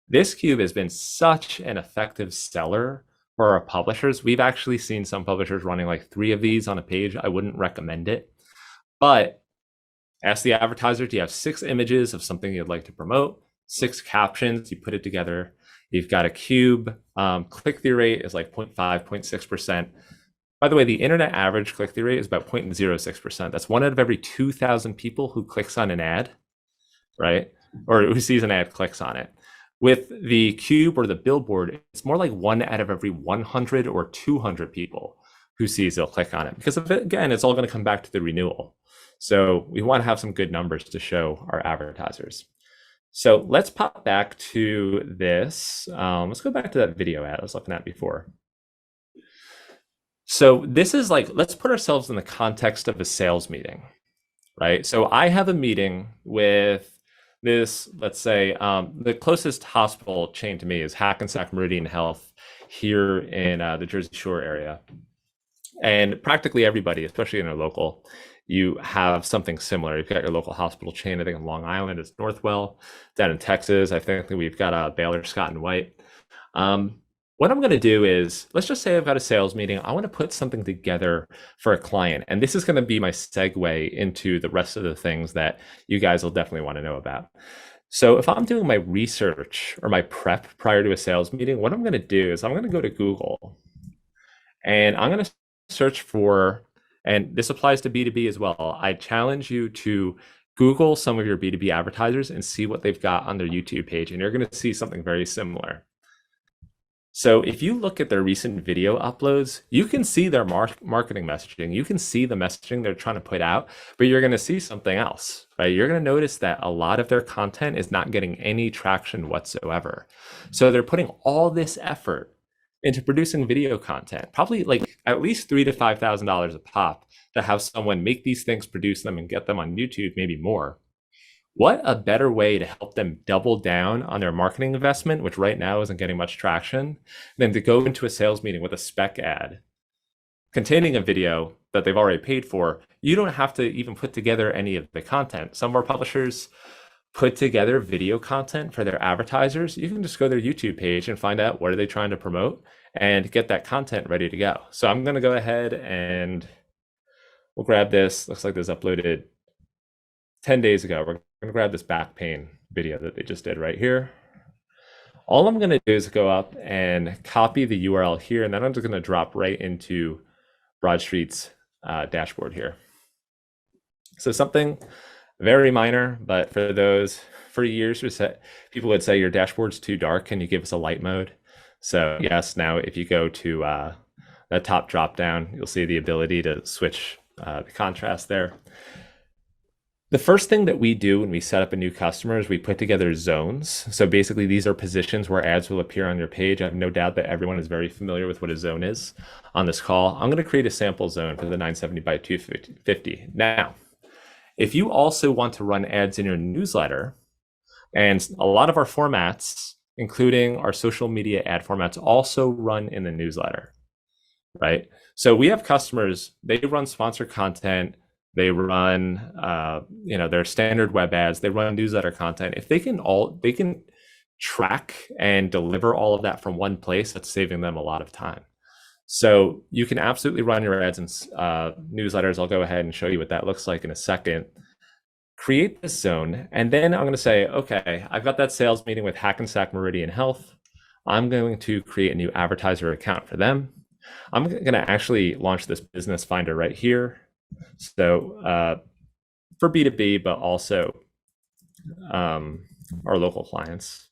This cube has been such an effective seller for our publishers. We've actually seen some publishers running 3 of these on a page. I wouldn't recommend it. But ask the advertiser, do you have 6 images of something you'd like to promote? 6 captions, you put it together. You've got a cube. Click-through rate is 0.5, 0.6%. By the way, the internet average click-through rate is about 0.06%. That's 1 out of every 2,000 people who clicks on an ad, right? Or who sees an ad, clicks on it. With the cube or the billboard, it's more like 1 out of every 100 or 200 people who sees they'll click on it. Because again, it's all going to come back to the renewal. So we want to have some good numbers to show our advertisers. So let's pop back to this. Let's go back to that video ad I was looking at before. So this is let's put ourselves in the context of a sales meeting, right? So I have a meeting with this, let's say, the closest hospital chain to me is Hackensack Meridian Health here in the Jersey Shore area. And practically everybody, especially in our local, you have something similar. You've got your local hospital chain. I think in Long Island, it's Northwell. Down in Texas, I think we've got Baylor, Scott & White. What I'm going to do is, let's just say I've got a sales meeting. I want to put something together for a client. And this is going to be my segue into the rest of the things that you guys will definitely want to know about. So if I'm doing my research or my prep prior to a sales meeting, what I'm going to do is I'm going to go to Google and I'm going to search for, and this applies to B2B as well. I challenge you to Google some of your B2B advertisers and see what they've got on their YouTube page. And you're going to see something very similar. So if you look at their recent video uploads, you can see their marketing messaging. You can see the messaging they're trying to put out, but you're going to see something else, right? You're going to notice that a lot of their content is not getting any traction whatsoever. So they're putting all this effort into producing video content, probably like at least $3,000 to $5,000 a pop to have someone make these things, produce them, and get them on YouTube, maybe more. What a better way to help them double down on their marketing investment, which right now isn't getting much traction, than to go into a sales meeting with a spec ad containing a video that they've already paid for. You don't have to even put together any of the content. Some of our publishers put together video content for their advertisers. You can just go to their YouTube page and find out what are they trying to promote and get that content ready to go. So I'm going to go ahead and we'll grab this. Looks like this uploaded 10 days ago. We're going to grab this back pain video that they just did right here. All I'm going to do is go up and copy the URL here, and then I'm just going to drop right into Broadstreet's dashboard here. So something very minor, but for years, people would say your dashboard's too dark. Can you give us a light mode? So yes, now if you go to that top drop down, you'll see the ability to switch the contrast there. The first thing that we do when we set up a new customer is we put together zones. So basically these are positions where ads will appear on your page. I have no doubt that everyone is very familiar with what a zone is on this call. I'm going to create a sample zone for the 970 by 250. Now, if you also want to run ads in your newsletter, and a lot of our formats, including our social media ad formats, also run in the newsletter, right? So we have customers, they run sponsored content, they run their standard web ads, they run newsletter content. If they can track and deliver all of that from one place, that's saving them a lot of time. So you can absolutely run your ads in newsletters. I'll go ahead and show you what that looks like in a second. Create this zone, and then I'm going to say, okay, I've got that sales meeting with Hackensack Meridian Health. I'm going to create a new advertiser account for them. I'm going to actually launch this business finder right here. So for B2B, but also our local clients.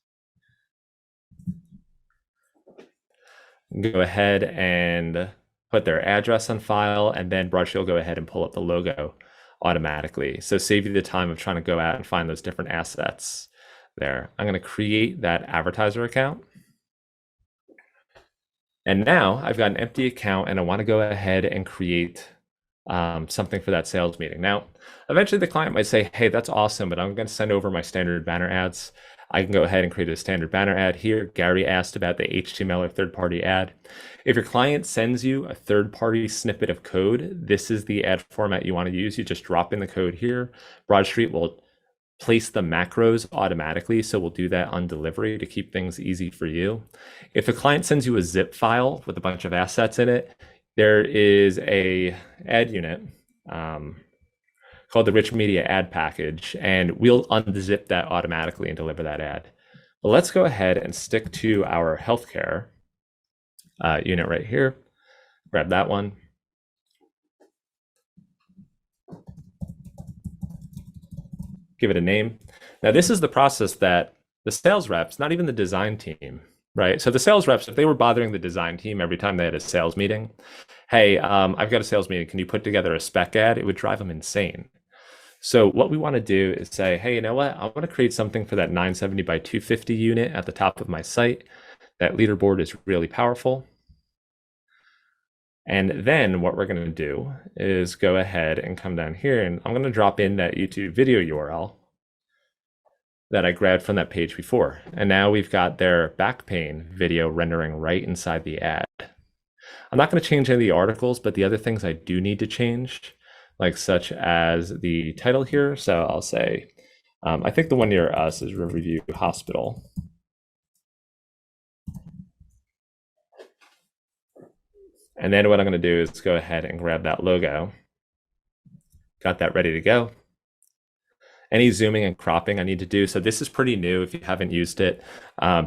Go ahead and put their address on file, and then Broadstreet will go ahead and pull up the logo automatically. So save you the time of trying to go out and find those different assets there. I'm going to create that advertiser account. And now I've got an empty account and I want to go ahead and create something for that sales meeting. Now, eventually the client might say, hey, that's awesome, but I'm going to send over my standard banner ads. I can go ahead and create a standard banner ad here. Gary asked about the HTML or third-party ad. If your client sends you a third-party snippet of code, this is the ad format you want to use. You just drop in the code here. Broadstreet will place the macros automatically, so we'll do that on delivery to keep things easy for you. If a client sends you a zip file with a bunch of assets in it, there is a ad unit called the Rich Media Ad Package, and we'll unzip that automatically and deliver that ad. But let's go ahead and stick to our healthcare unit right here. Grab that one. Give it a name. Now, this is the process that the sales reps, not even the design team, right? So the sales reps, if they were bothering the design team every time they had a sales meeting, hey, I've got a sales meeting, can you put together a spec ad? It would drive them insane. So what we want to do is say, hey, you know what? I want to create something for that 970 by 250 unit at the top of my site. That leaderboard is really powerful. And then what we're going to do is go ahead and come down here, and I'm going to drop in that YouTube video URL that I grabbed from that page before. And now we've got their back pain video rendering right inside the ad. I'm not going to change any of the articles, but the other things I do need to change, like such as the title here. So I'll say, I think the one near us is Riverview Hospital. And then what I'm going to do is go ahead and grab that logo. Got that ready to go. Any zooming and cropping I need to do. So this is pretty new if you haven't used it.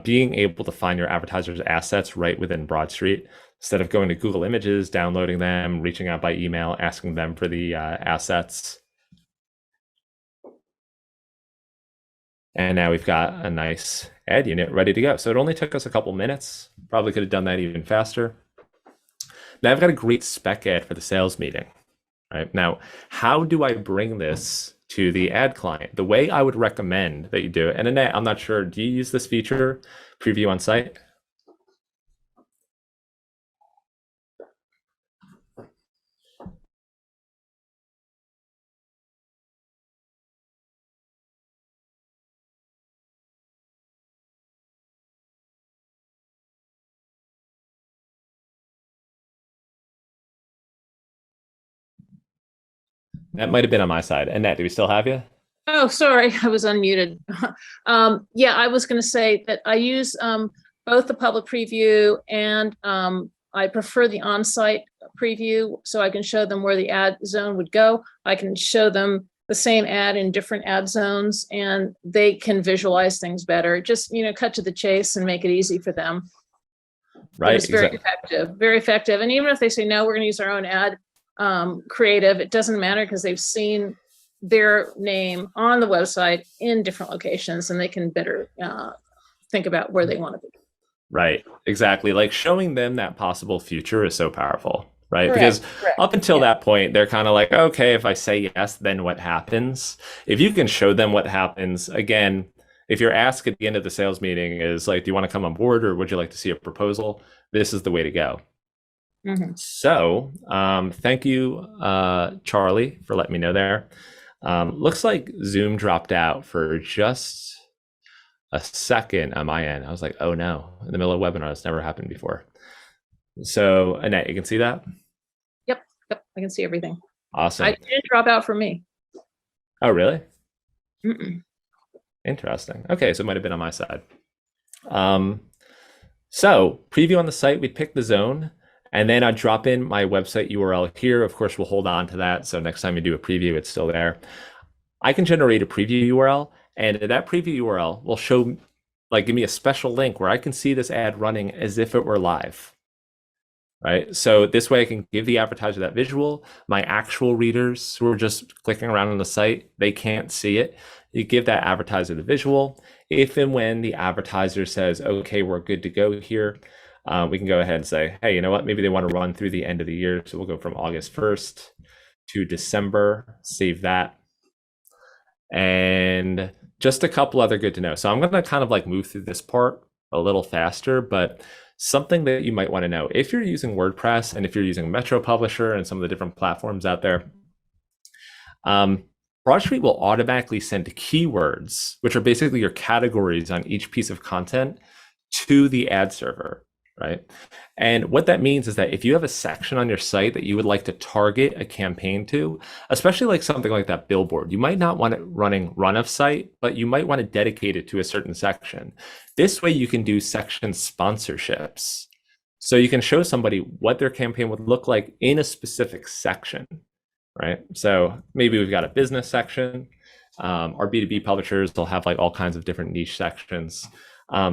Being able to find your advertisers' assets right within Broadstreet, instead of going to Google Images, downloading them, reaching out by email, asking them for the assets. And now we've got a nice ad unit ready to go. So it only took us a couple minutes. Probably could have done that even faster. Now I've got a great spec ad for the sales meeting. Right? Now, how do I bring this to the ad client? The way I would recommend that you do it, and Annette, I'm not sure, do you use this feature, preview on site? That might have been on my side. Annette, do we still have you? Oh, sorry, I was unmuted. Yeah, I was going to say that I use both the public preview and I prefer the on-site preview so I can show them where the ad zone would go. I can show them the same ad in different ad zones and they can visualize things better. Just, cut to the chase and make it easy for them. But Right, it's very exactly. effective, very effective. And even if they say, no, we're going to use our own ad creative, it doesn't matter because they've seen their name on the website in different locations and they can better think about where they want to be. Right, exactly. Like showing them that possible future is so powerful, right? Correct. Because Correct. up until Yeah. that point, they're kind of like, okay, if I say yes, then what happens? If you can show them what happens, again, if your ask at the end of the sales meeting is like, do you want to come on board or would you like to see a proposal? This is the way to go. Mhm. So, thank you, Charlie, for letting me know there. Looks like Zoom dropped out for just a second on my end. I was like, oh no, in the middle of a webinar, that's never happened before. So, Annette, you can see that? Yep. Yep. I can see everything. Awesome. I didn't drop out for me. Oh, really? Mm-mm. Interesting. Okay, so it might have been on my side. So, preview on the site, we'd pick the zone, and then I'd drop in my website URL here. Of course, we'll hold on to that. So next time you do a preview, it's still there. I can generate a preview URL, and that preview URL will show, like, give me a special link where I can see this ad running as if it were live. Right. So this way I can give the advertiser that visual. My actual readers who are just clicking around on the site, they can't see it. You give that advertiser the visual. If and when the advertiser says, okay, we're good to go here, we can go ahead and say, hey, you know what? Maybe they want to run through the end of the year. So we'll go from August 1st to December, save that. And just a couple other good to know. So I'm going to kind of like move through this part a little faster, but something that you might want to know if you're using WordPress and if you're using Metro Publisher and some of the different platforms out there, Broadstreet will automatically send keywords, which are basically your categories on each piece of content, to the ad server, right? And what that means is that if you have a section on your site that you would like to target a campaign to, especially like something like that billboard, you might not want it running run of site, but you might want to dedicate it to a certain section. This way you can do section sponsorships. So you can show somebody what their campaign would look like in a specific section, right? So maybe we've got a business section. Our B2B publishers will have like all kinds of different niche sections.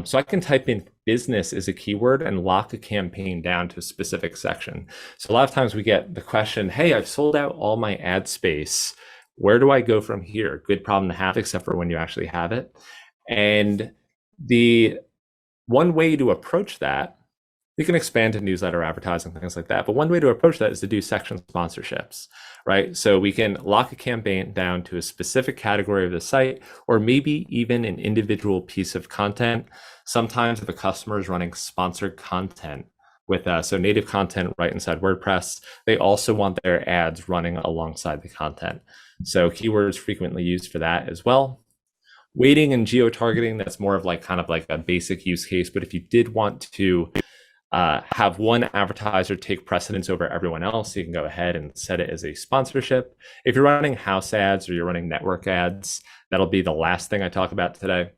So I can type in business as a keyword and lock a campaign down to a specific section. So a lot of times we get the question, hey, I've sold out all my ad space. Where do I go from here? Good problem to have, except for when you actually have it. And the one way to approach that, you can expand to newsletter advertising, things like that. But one way to approach that is to do section sponsorships, right? So we can lock a campaign down to a specific category of the site, or maybe even an individual piece of content. Sometimes if a customer is running sponsored content with so native content right inside WordPress, they also want their ads running alongside the content. So keywords frequently used for that as well. Weighting and geo-targeting, that's more of like kind of like a basic use case. But if you did want to have one advertiser take precedence over everyone else, you can go ahead and set it as a sponsorship. If you're running house ads or you're running network ads, that'll be the last thing I talk about today.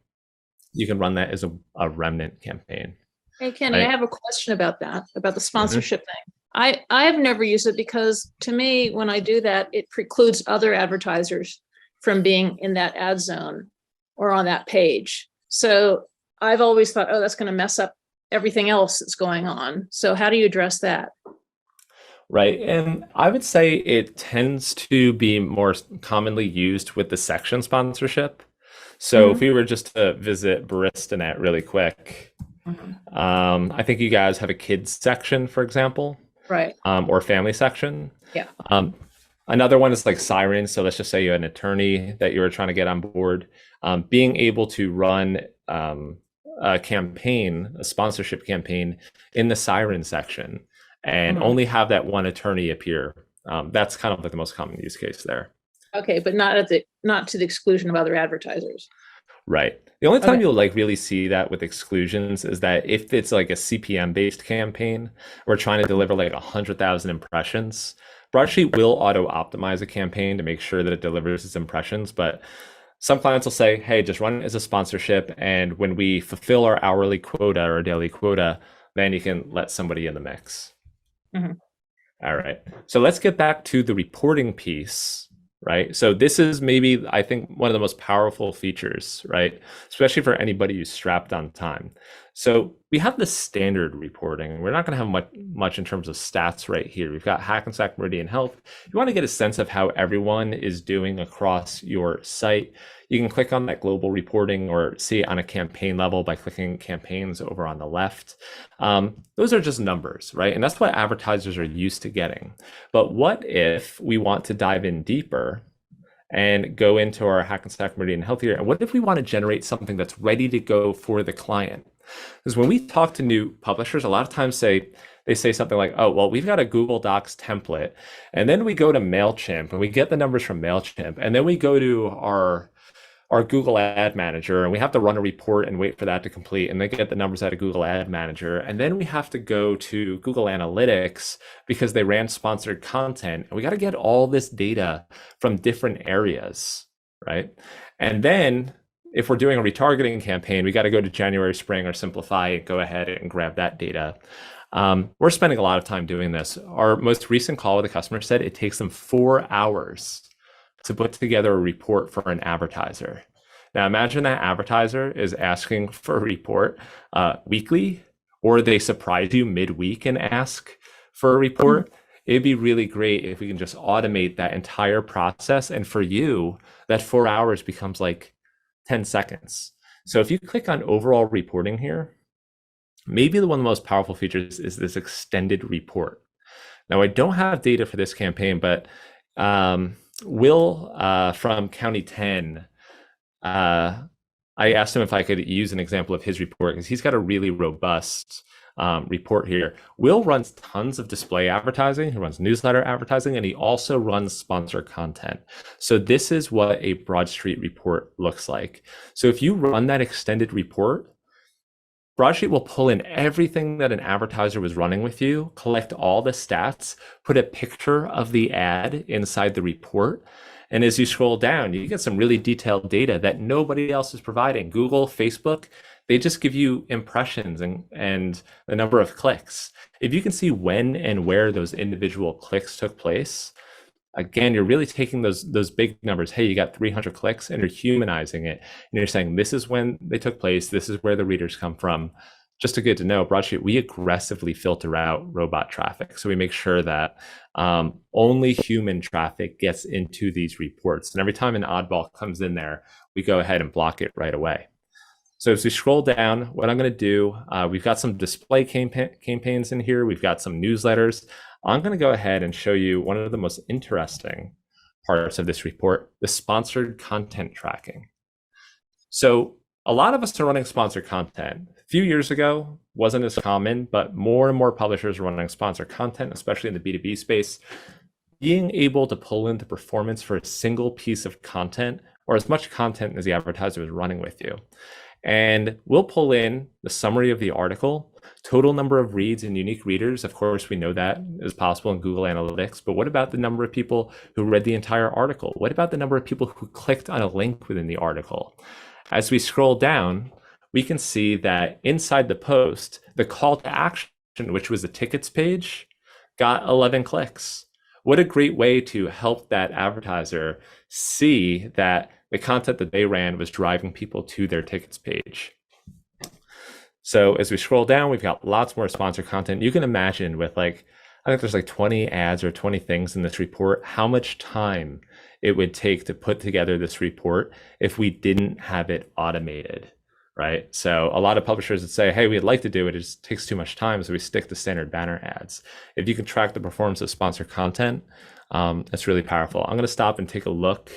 You can run that as a remnant campaign. Hey, Kenny, Right? I have a question about that, about the sponsorship thing. I have never used it because to me, when I do that, it precludes other advertisers from being in that ad zone or on that page. So I've always thought, oh, that's going to mess up everything else that's going on. So how do you address that? Right. And I would say it tends to be more commonly used with the section sponsorship. So if we were just to visit Baristanet really quick, I think you guys have a kids section, for example, Right. or family section. Yeah. Another one is like Siren. So let's just say you had an attorney that you were trying to get on board. Being able to run a campaign, a sponsorship campaign in the Siren section and only have that one attorney appear. That's kind of like the most common use case there. Okay, but not to the exclusion of other advertisers. Right. The only time Okay. you'll like really see that with exclusions is that if it's like a CPM based campaign, we're trying to deliver like 100,000 impressions. Broadsheet will auto optimize a campaign to make sure that it delivers its impressions, but some clients will say, hey, just run it as a sponsorship. And when we fulfill our hourly quota or daily quota, then you can let somebody in the mix. Mhm. All right. So let's get back to the reporting piece, right? So this is maybe, I think, one of the most powerful features, right? Especially for anybody who's strapped on time. So we have the standard reporting. We're not going to have much in terms of stats right here. We've got Hackensack Meridian Health. You want to get a sense of how everyone is doing across your site. You can click on that global reporting or see it on a campaign level by clicking campaigns over on the left. Those are just numbers, right? And that's what advertisers are used to getting. But what if we want to dive in deeper and go into our Hackensack Meridian Health here? And what if we want to generate something that's ready to go for the client? Because when we talk to new publishers, a lot of times they say something like, oh, well, we've got a Google Docs template. And then we go to MailChimp and we get the numbers from MailChimp. And then we go to our Google Ad Manager, and we have to run a report and wait for that to complete, and then get the numbers out of Google Ad Manager. And then we have to go to Google Analytics because they ran sponsored content. And we got to get all this data from different areas, right? And then if we're doing a retargeting campaign, we got to go to January, Spring, or Simplify and go ahead and grab that data. We're spending a lot of time doing this. Our most recent call with a customer said it takes them 4 hours to put together a report for an advertiser. Now imagine that advertiser is asking for a report weekly, or they surprise you midweek and ask for a report. It'd be really great if we can just automate that entire process. And for you, that 4 hours becomes like 10 seconds. So if you click on overall reporting here, maybe one of the most powerful features is this extended report. Now I don't have data for this campaign, but Will from County 10, I asked him if I could use an example of his report because he's got a really robust report here. Will runs tons of display advertising, he runs newsletter advertising, and he also runs sponsor content. So this is what a Broadstreet report looks like. So if you run that extended report, Broadsheet will pull in everything that an advertiser was running with you, collect all the stats, put a picture of the ad inside the report. And as you scroll down, you get some really detailed data that nobody else is providing. Google, Facebook, they just give you impressions and the number of clicks. If you can see when and where those individual clicks took place, again, you're really taking those big numbers. Hey, you got 300 clicks, and you're humanizing it. And you're saying, this is when they took place. This is where the readers come from. Just to good to know, Broadsheet, we aggressively filter out robot traffic. So we make sure that only human traffic gets into these reports. And every time an oddball comes in there, we go ahead and block it right away. So as we scroll down, what I'm going to do, we've got some display campaigns in here. We've got some newsletters. I'm going to go ahead and show you one of the most interesting parts of this report, the sponsored content tracking. So a lot of us are running sponsored content. A few years ago, wasn't as common, but more and more publishers are running sponsored content, especially in the B2B space. Being able to pull in the performance for a single piece of content, or as much content as the advertiser is running with you. And we'll pull in the summary of the article, total number of reads and unique readers. Of course, we know that is possible in Google Analytics, but what about the number of people who read the entire article? What about the number of people who clicked on a link within the article? As we scroll down, we can see that inside the post, the call to action, which was the tickets page, got 11 clicks. What a great way to help that advertiser see that the content that they ran was driving people to their tickets page. So as we scroll down, we've got lots more sponsored content. You can imagine with I think there's 20 ads or 20 things in this report, how much time it would take to put together this report if we didn't have it automated, right? So a lot of publishers would say, hey, we'd like to do it, it just takes too much time, so we stick to standard banner ads. If you can track the performance of sponsored content, that's really powerful. I'm going to stop and take a look.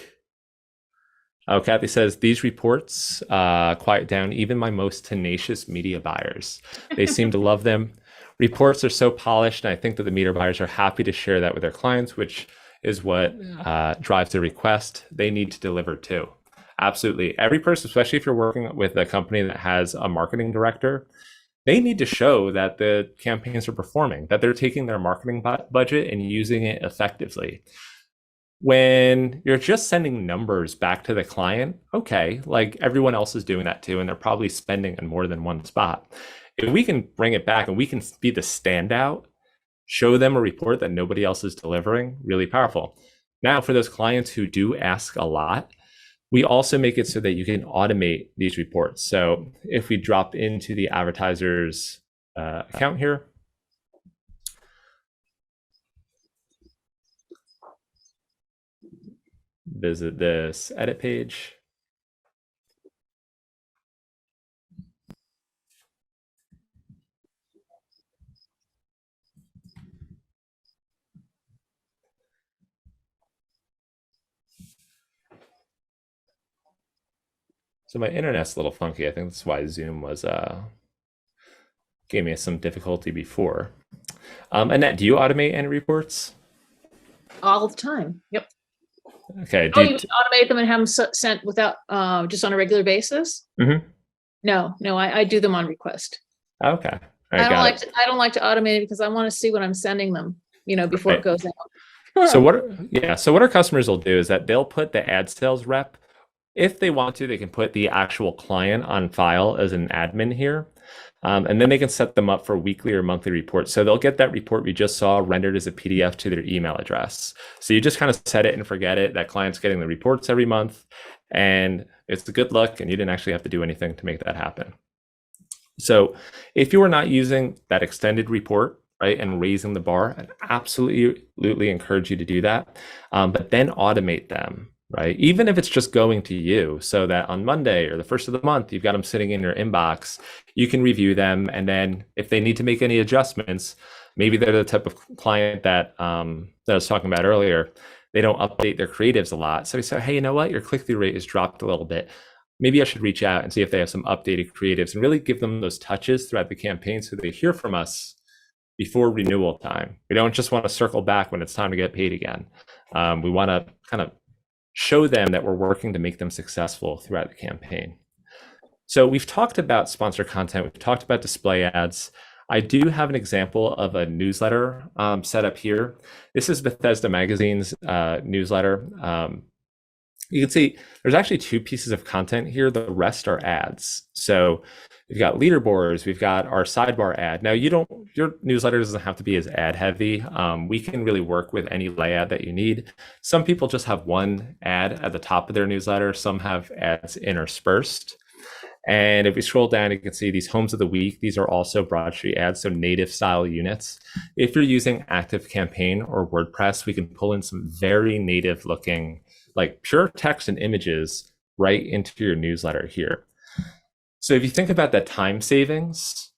Oh, Kathy says, these reports quiet down even my most tenacious media buyers. They seem to love them. Reports are so polished, and I think that the media buyers are happy to share that with their clients, which is what drives the request. They need to deliver too. Absolutely. Every person, especially if you're working with a company that has a marketing director, they need to show that the campaigns are performing, that they're taking their marketing budget and using it effectively. When you're just sending numbers back to the client, okay, like everyone else is doing that too, and they're probably spending in more than one spot. If we can bring it back and we can be the standout, show them a report that nobody else is delivering, really powerful. Now, for those clients who do ask a lot, we also make it so that you can automate these reports. So if we drop into the advertiser's account here, visit this edit page. So my internet's a little funky. I think that's why Zoom was gave me some difficulty before. Annette, do you automate any reports? All the time. Yep. Okay. Oh, you automate them and have them sent without just on a regular basis? Mm-hmm. No, I do them on request. Okay. All right, I don't like to automate it because I want to see what I'm sending them, before it goes out. So what our customers will do is that they'll put the ad sales rep. If they want to, they can put the actual client on file as an admin here. And then they can set them up for weekly or monthly reports. So they'll get that report we just saw rendered as a PDF to their email address. So you just kind of set it and forget it. That client's getting the reports every month, and it's a good look, and you didn't actually have to do anything to make that happen. So if you are not using that extended report, right, and raising the bar, I absolutely encourage you to do that. But then automate them, right? Even if it's just going to you, so that on Monday or the first of the month, you've got them sitting in your inbox, you can review them. And then if they need to make any adjustments, maybe they're the type of client that I was talking about earlier, they don't update their creatives a lot. So we say, hey, you know what? Your click-through rate has dropped a little bit. Maybe I should reach out and see if they have some updated creatives and really give them those touches throughout the campaign so they hear from us before renewal time. We don't just want to circle back when it's time to get paid again. We want to kind of show them that we're working to make them successful throughout the campaign. So we've talked about sponsored content. We've talked about display ads. I do have an example of a newsletter set up here. This is Bethesda Magazine's newsletter. You can see there's actually two pieces of content here. The rest are ads. So we've got leaderboards, we've got our sidebar ad. Now your newsletter doesn't have to be as ad heavy. We can really work with any layout that you need. Some people just have one ad at the top of their newsletter. Some have ads interspersed. And if we scroll down, you can see these homes of the week. These are also Broadstreet ads, so native style units. If you're using ActiveCampaign or WordPress, we can pull in some very native looking, like pure text and images right into your newsletter here. So if you think about that time savings,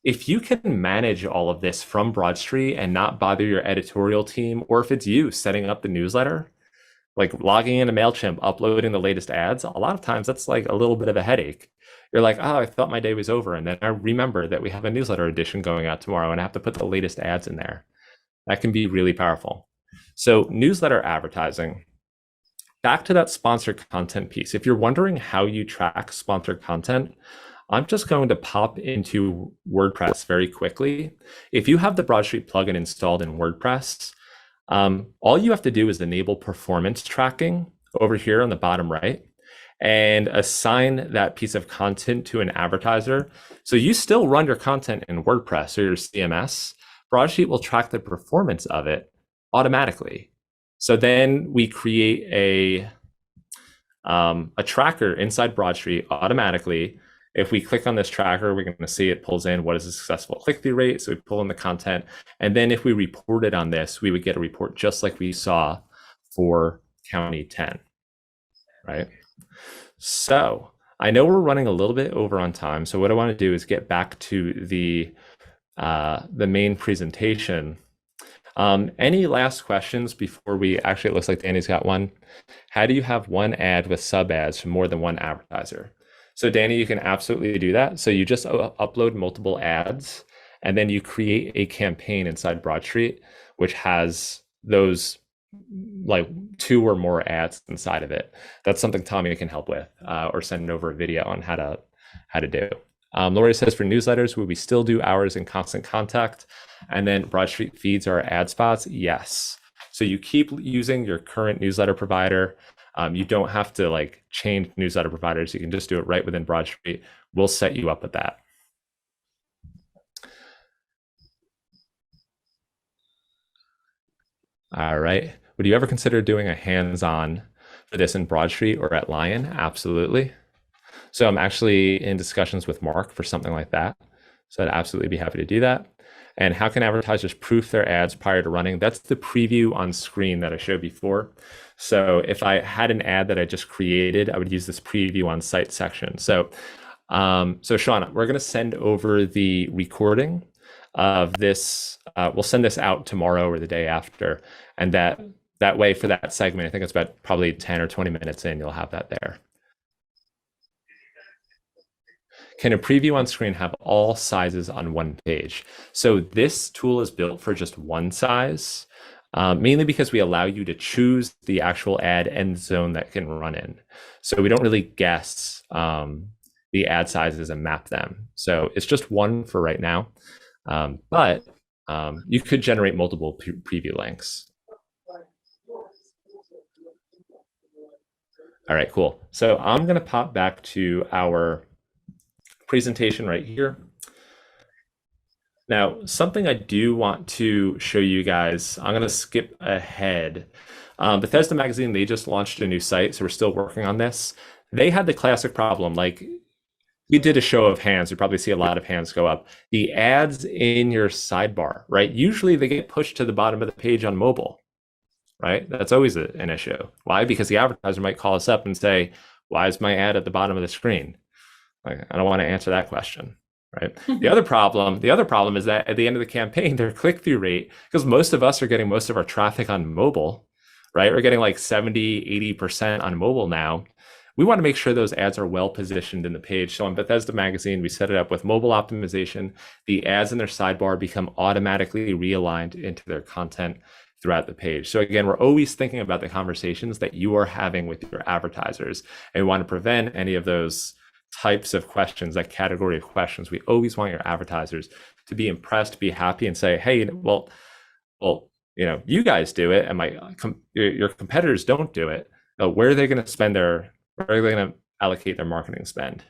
if you can manage all of this from Broadstreet and not bother your editorial team, or if it's you setting up the newsletter, like logging into MailChimp, uploading the latest ads, a lot of times that's like a little bit of a headache. You're like, oh, I thought my day was over. And then I remember that we have a newsletter edition going out tomorrow and I have to put the latest ads in there. That can be really powerful. So newsletter advertising, back to that sponsored content piece. If you're wondering how you track sponsored content, I'm just going to pop into WordPress very quickly. If you have the Broadstreet plugin installed in WordPress, all you have to do is enable performance tracking over here on the bottom right and assign that piece of content to an advertiser. So you still run your content in WordPress or your CMS. Broadstreet will track the performance of it automatically. So then we create a tracker inside Broadstreet automatically. If we click on this tracker, we're going to see it pulls in what is a successful click-through rate. So we pull in the content. And then if we reported on this, we would get a report just like we saw for County 10, right? So I know we're running a little bit over on time. So what I want to do is get back to the main presentation. Any last questions before we actually, it looks like Danny's got one. How do you have one ad with sub ads from more than one advertiser? So Danny, you can absolutely do that. So you just upload multiple ads and then you create a campaign inside Broadstreet, which has those like 2 or more ads inside of it. That's something Tommy can help with, or send over a video on how to do. Lori says for newsletters, will we still do hours in constant contact? And then Broadstreet feeds our ad spots? Yes. So you keep using your current newsletter provider. You don't have to like change newsletter providers. You can just do it right within Broadstreet. We'll set you up with that. All right. Would you ever consider doing a hands-on for this in Broadstreet or at Lion? Absolutely. So I'm actually in discussions with Mark for something like that. So I'd absolutely be happy to do that. And how can advertisers proof their ads prior to running? That's the preview on screen that I showed before. So if I had an ad that I just created, I would use this preview on site section. So Sean, we're going to send over the recording of this. We'll send this out tomorrow or the day after. And that way for that segment, I think it's about probably 10 or 20 minutes in, you'll have that there. Can a preview on screen have all sizes on one page? So this tool is built for just one size, mainly because we allow you to choose the actual ad end zone that can run in. So we don't really guess the ad sizes and map them. So it's just one for right now, but you could generate multiple preview links. All right, cool. So I'm going to pop back to our presentation right here. Now, something I do want to show you guys, I'm going to skip ahead. Bethesda Magazine, they just launched a new site, so we're still working on this. They had the classic problem, like we did a show of hands. You probably see a lot of hands go up. The ads in your sidebar, right? Usually they get pushed to the bottom of the page on mobile, right? That's always an issue. Why? Because the advertiser might call us up and say, why is my ad at the bottom of the screen? Like, I don't want to answer that question, right? The other problem is that at the end of the campaign, their click-through rate, because most of us are getting most of our traffic on mobile, right? We're getting like 70, 80% on mobile now. We want to make sure those ads are well positioned in the page. So on Bethesda Magazine, we set it up with mobile optimization. The ads in their sidebar become automatically realigned into their content throughout the page. So again, we're always thinking about the conversations that you are having with your advertisers, and we want to prevent any of those types of questions, that category of questions. We always want your advertisers to be impressed, be happy, and say, hey, well, you guys do it, and your competitors don't do it. Where are they going to allocate their marketing spend?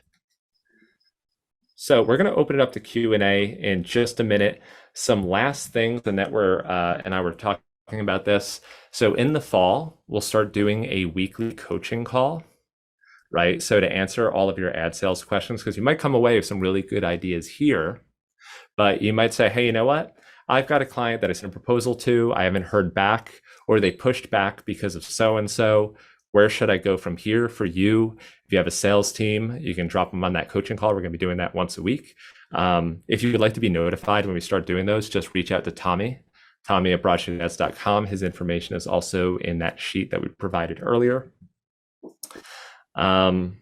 So we're going to open it up to Q&A in just a minute. Some last things, Annette and I were talking about this. So in the fall, we'll start doing a weekly coaching call, right? So to answer all of your ad sales questions, because you might come away with some really good ideas here, but you might say, hey, you know what? I've got a client that I sent a proposal to, I haven't heard back, or they pushed back because of so-and-so. Where should I go from here for you? If you have a sales team, you can drop them on that coaching call. We're going to be doing that once a week. If you would like to be notified when we start doing those, just reach out to Tommy at broadstreetads.com. His information is also in that sheet that we provided earlier. There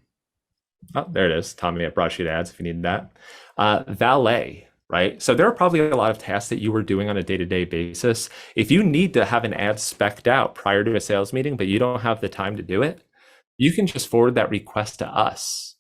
it is, Tommy at Broadstreet Ads, if you need that. Valet, right? So there are probably a lot of tasks that you were doing on a day-to-day basis. If you need to have an ad spec'd out prior to a sales meeting, but you don't have the time to do it, you can just forward that request to us,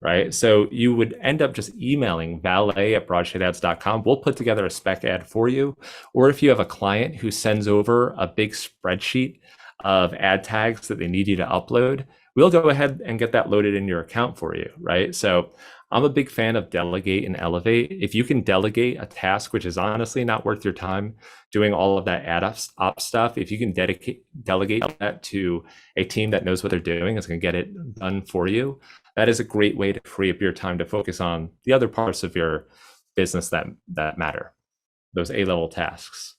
right? So you would end up just emailing valet at broadstreetads.com. We'll put together a spec ad for you. Or if you have a client who sends over a big spreadsheet of ad tags that they need you to upload, we'll go ahead and get that loaded in your account for you, right? So I'm a big fan of delegate and elevate. If you can delegate a task, which is honestly not worth your time doing all of that ad ops stuff, if you can delegate that to a team that knows what they're doing, is going to get it done for you, that is a great way to free up your time to focus on the other parts of your business that matter, those A-level tasks.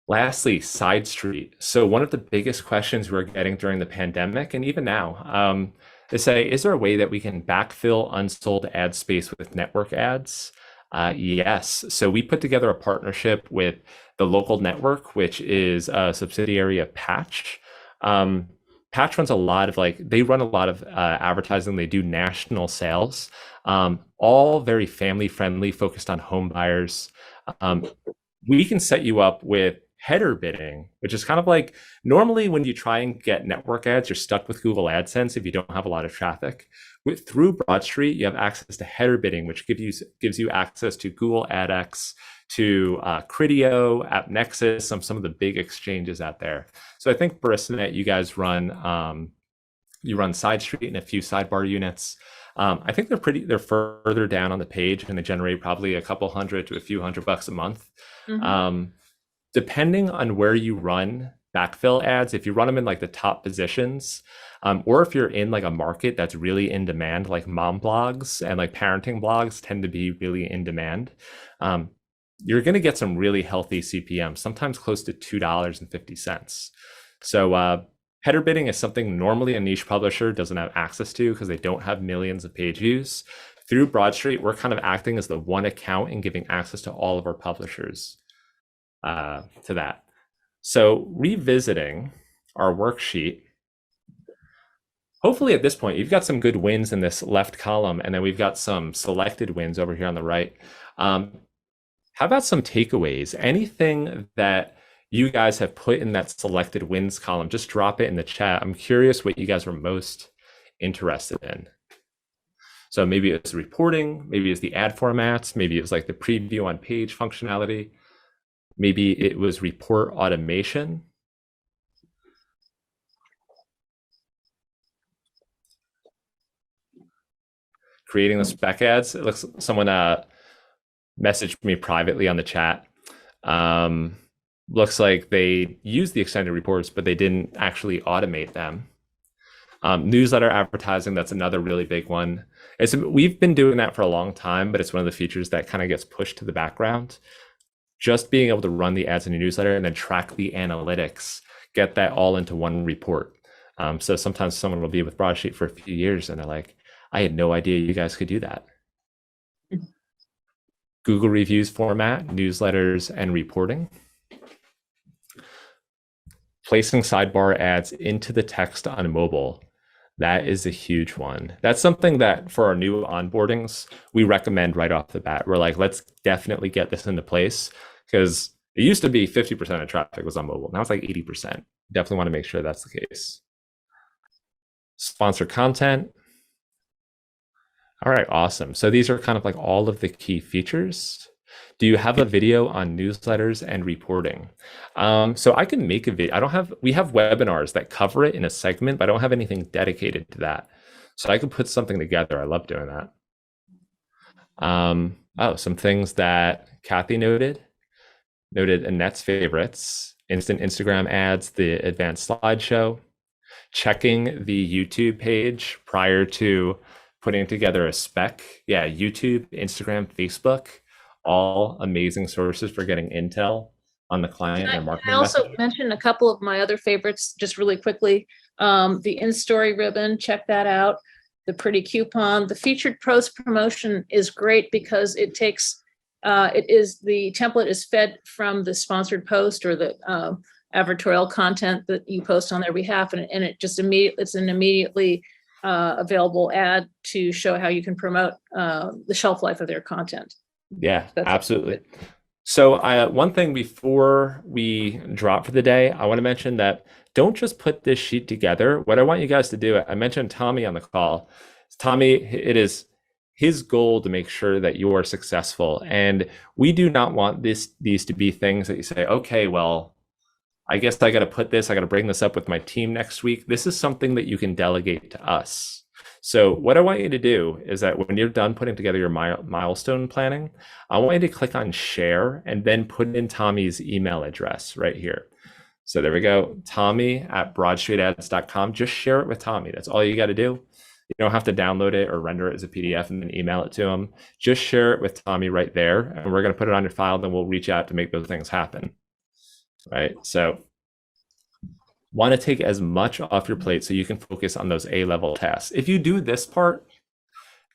Lastly, side street. So one of the biggest questions we're getting during the pandemic, and even now, is there a way that we can backfill unsold ad space with network ads? Yes. So we put together a partnership with the local network, which is a subsidiary of Patch. Patch runs they run a lot of advertising. They do national sales, all very family friendly, focused on home buyers. We can set you up with header bidding, which is kind of like normally when you try and get network ads, you're stuck with Google AdSense if you don't have a lot of traffic. Through Broadstreet, you have access to header bidding, which gives you access to Google AdX, to Criteo, AppNexus, some of the big exchanges out there. So I think Baristanet, you guys run SideStreet and a few sidebar units. I think they're further down on the page, and they generate probably a couple hundred to a few $100 a month. Depending on where you run backfill ads, if you run them in like the top positions, or if you're in like a market that's really in demand, like mom blogs and like parenting blogs tend to be really in demand, you're going to get some really healthy CPM, sometimes close to $2.50. So header bidding is something normally a niche publisher doesn't have access to because they don't have millions of page views. Through Broadstreet, we're kind of acting as the one account and giving access to all of our publishers to that. So revisiting our worksheet, hopefully at this point, you've got some good wins in this left column, and then we've got some selected wins over here on the right. How about some takeaways? Anything that you guys have put in that selected wins column, just drop it in the chat. I'm curious what you guys were most interested in. So maybe it's reporting, maybe it's the ad formats, maybe it was like the preview on page functionality. Maybe it was report automation. Creating the spec ads. It looks, someone messaged me privately on the chat. Looks like they used the extended reports, but they didn't actually automate them. Newsletter advertising, that's another really big one. We've been doing that for a long time, but it's one of the features that kind of gets pushed to the background. Just being able to run the ads in your newsletter and then track the analytics, get that all into one report. So sometimes someone will be with Broadsheet for a few years and they're like, I had no idea you guys could do that. Google reviews format, newsletters, and reporting. Placing sidebar ads into the text on mobile. That is a huge one. That's something that for our new onboardings, we recommend right off the bat. We're like, let's definitely get this into place, because it used to be 50% of traffic was on mobile. Now it's like 80%. Definitely want to make sure that's the case. Sponsored content. All right, awesome. So these are kind of like all of the key features. Do you have a video on newsletters and reporting? So I can make a video. We have webinars that cover it in a segment, but I don't have anything dedicated to that. So I could put something together. I love doing that. Some things that Kathy noted Annette's favorites: instant Instagram ads, the advanced slideshow, checking the YouTube page prior to putting together a spec. Yeah, YouTube, Instagram, Facebook, all amazing sources for getting intel on the client and marketing. I also mentioned a couple of my other favorites just really quickly. The in-story ribbon, check that out. The pretty coupon, the featured post promotion is great because it takes, the template is fed from the sponsored post or the advertorial content that you post on their behalf, and it just it's an immediately available ad to show how you can promote the shelf life of their content. Yeah, absolutely. So one thing before we drop for the day, I want to mention that don't just put this sheet together. What I want you guys to do, I mentioned Tommy on the call. Tommy, it is his goal to make sure that you are successful. And we do not want these to be things that you say, okay, well, I guess I got to put this, I got to bring this up with my team next week. This is something that you can delegate to us. So what I want you to do is that when you're done putting together your milestone planning, I want you to click on share and then put in Tommy's email address right here. So there we go, Tommy@broadstreetads.com. Just share it with Tommy. That's all you got to do. You don't have to download it or render it as a PDF and then email it to him. Just share it with Tommy right there, and we're going to put it on your file. Then we'll reach out to make those things happen. Right. So want to take as much off your plate so you can focus on those A-level tasks. If you do this part,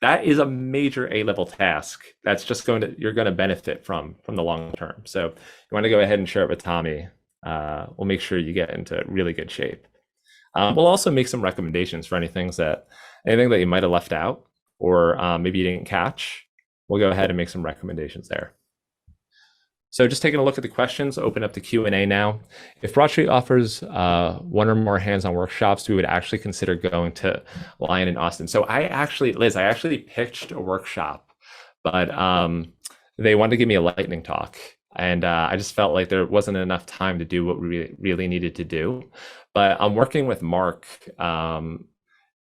that is a major A-level task that's just you're going to benefit from the long term. So you want to go ahead and share it with Tommy. We'll make sure you get into really good shape. We'll also make some recommendations for anything that you might have left out or maybe you didn't catch. We'll go ahead and make some recommendations there. So just taking a look at the questions, open up the Q&A now. If Broadstreet offers one or more hands-on workshops, we would actually consider going to Lion in Austin. So Liz, I actually pitched a workshop, but they wanted to give me a lightning talk. And I just felt like there wasn't enough time to do what we really needed to do. But I'm working with Mark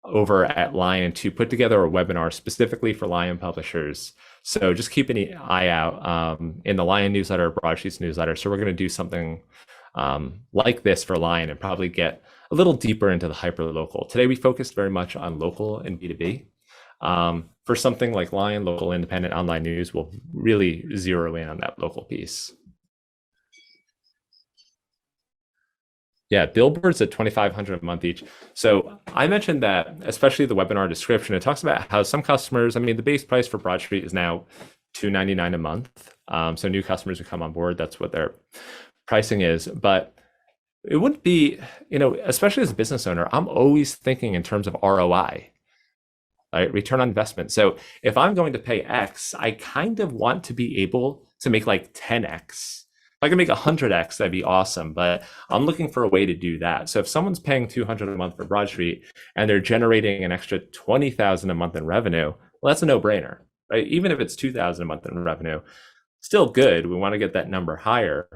over at Lion to put together a webinar specifically for Lion publishers. So just keep an eye out in the Lion newsletter, Broadsheet's newsletter. So we're going to do something like this for Lion and probably get a little deeper into the hyper-local. Today, we focused very much on local and B2B. For something like Lion, local independent online news, we'll really zero in on that local piece. Yeah, billboards at $2,500 a month each. So I mentioned that, especially the webinar description, it talks about how some customers, I mean, the base price for Broadstreet is now $299 a month. So new customers who come on board, that's what their pricing is. But it wouldn't be, especially as a business owner, I'm always thinking in terms of ROI, right? Return on investment. So if I'm going to pay X, I kind of want to be able to make like 10X. If I can make 100X, that'd be awesome, but I'm looking for a way to do that. So if someone's paying $200 a month for Broadstreet and they're generating an extra $20,000 a month in revenue, well, that's a no-brainer, right? Even if it's $2,000 a month in revenue, still good. We want to get that number higher.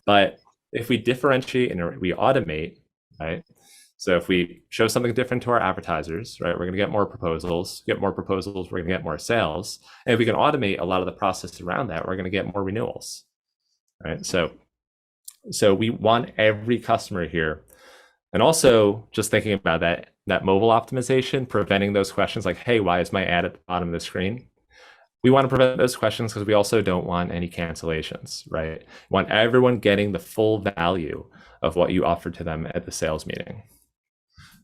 But if we differentiate and we automate, right? So if we show something different to our advertisers, right, we're going to get more proposals. We're going to get more sales. And if we can automate a lot of the process around that, we're going to get more renewals. Right. So we want every customer here. And also just thinking about that mobile optimization, preventing those questions like, hey, why is my ad at the bottom of the screen? We want to prevent those questions because we also don't want any cancellations, right? We want everyone getting the full value of what you offer to them at the sales meeting.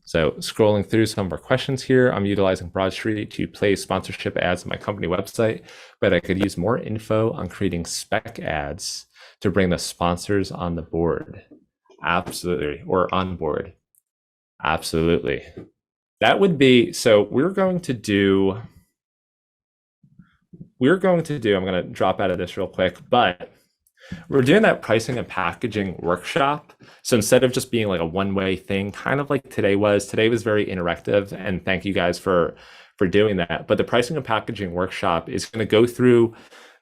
So scrolling through some of our questions here, I'm utilizing Broadstreet to place sponsorship ads on my company website, but I could use more info on creating spec ads to bring the sponsors on the board. Absolutely. Or on board. Absolutely. That would be, so we're going to do, I'm going to drop out of this real quick, but we're doing that pricing and packaging workshop. So instead of just being like a one-way thing, kind of like today was very interactive, and thank you guys for doing that. But the pricing and packaging workshop is going to go through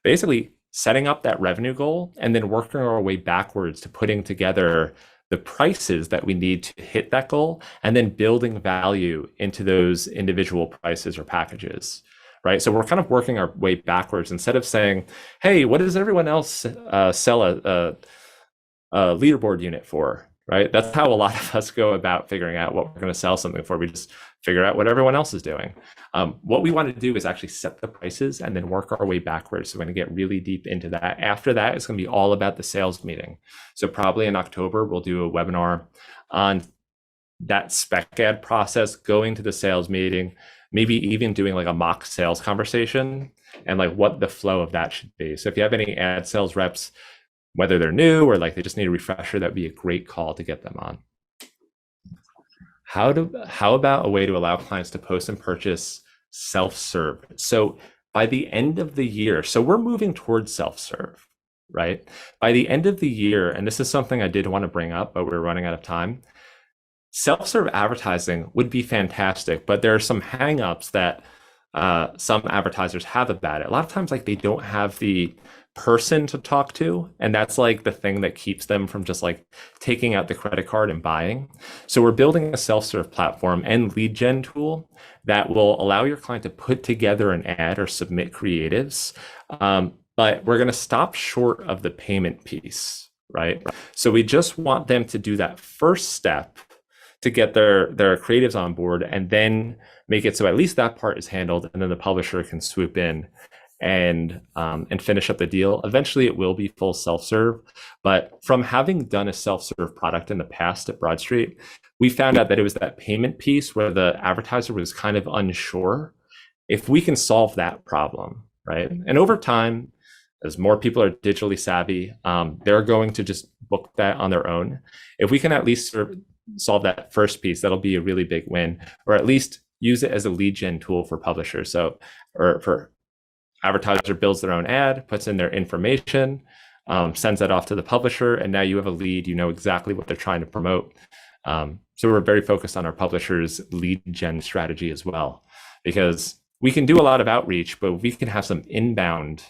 basically setting up that revenue goal and then working our way backwards to putting together the prices that we need to hit that goal and then building value into those individual prices or packages. Right. So we're kind of working our way backwards instead of saying, hey, what does everyone else sell a leaderboard unit for? Right. That's how a lot of us go about figuring out what we're going to sell something for. We just figure out what everyone else is doing. What we want to do is actually set the prices and then work our way backwards. So we're going to get really deep into that. After that, it's going to be all about the sales meeting. So probably in October, we'll do a webinar on that spec ad process, going to the sales meeting, maybe even doing like a mock sales conversation and like what the flow of that should be. So if you have any ad sales reps, whether they're new or like they just need a refresher, that'd be a great call to get them on. How about a way to allow clients to post and purchase self-serve? So by the end of the year, so we're moving towards self-serve, right? By the end of the year, and this is something I did want to bring up, but we're running out of time. Self-serve advertising would be fantastic, but there are some hangups that some advertisers have about it. A lot of times, like they don't have the person to talk to, and that's like the thing that keeps them from just like taking out the credit card and buying. So we're building a self-serve platform and lead gen tool that will allow your client to put together an ad or submit creatives, but we're going to stop short of the payment piece, right? So we just want them to do that first step to get their creatives on board and then make it so at least that part is handled, and then the publisher can swoop in and finish up the deal. Eventually it will be full self-serve, but from having done a self-serve product in the past at Broadstreet, we found out that it was that payment piece where the advertiser was kind of unsure. If we can solve that problem, right? And over time, as more people are digitally savvy, they're going to just book that on their own. If we can at least solve that first piece, that'll be a really big win, or at least use it as a lead gen tool for publishers. So, or for advertiser builds their own ad, puts in their information, sends that off to the publisher, and now you have a lead. You know exactly what they're trying to promote. So we're very focused on our publishers' lead gen strategy as well, because we can do a lot of outreach, but we can have some inbound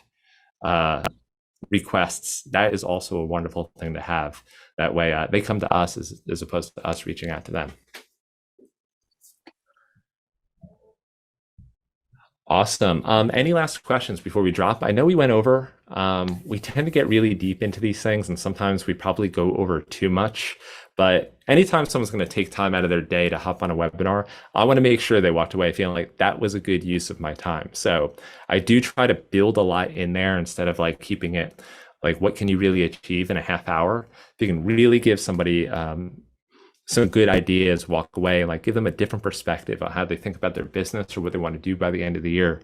requests. That is also a wonderful thing to have. That way, they come to us as opposed to us reaching out to them. Awesome. Any last questions before we drop? I know we went over. We tend to get really deep into these things, and sometimes we probably go over too much. But anytime someone's going to take time out of their day to hop on a webinar, I want to make sure they walked away feeling like that was a good use of my time. So I do try to build a lot in there instead of like keeping it like, what can you really achieve in a half hour? If you can really give somebody some good ideas, walk away, like give them a different perspective on how they think about their business or what they want to do by the end of the year.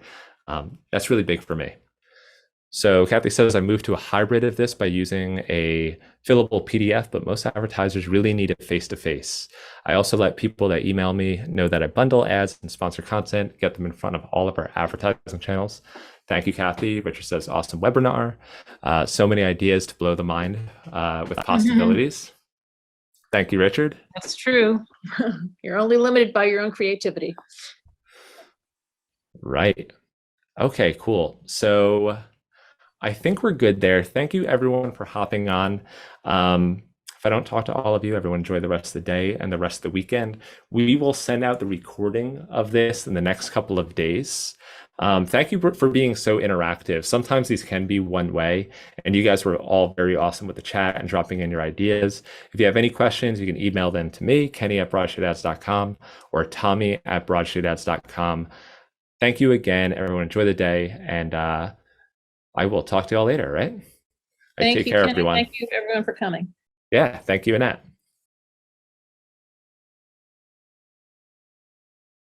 That's really big for me. So Kathy says, I moved to a hybrid of this by using a fillable PDF, but most advertisers really need it face-to-face. I also let people that email me know that I bundle ads and sponsor content, get them in front of all of our advertising channels. Thank you, Kathy. Richard says, awesome webinar. So many ideas to blow the mind with possibilities. Thank you, Richard. That's true. You're only limited by your own creativity. Right. Okay, cool. So I think we're good there. Thank you, everyone, for hopping on. If I don't talk to all of you, everyone enjoy the rest of the day and the rest of the weekend. We will send out the recording of this in the next couple of days. Thank you for being so interactive. Sometimes these can be one way, and you guys were all very awesome with the chat and dropping in your ideas. If you have any questions, you can email them to me, kenny@broadstreetads.com, or tommy@broadstreetads.com. Thank you again, everyone. Enjoy the day, and I will talk to y'all later, right? Thank Take you, care, Kenny. everyone. Thank you, everyone, for coming. Yeah, thank you, Annette.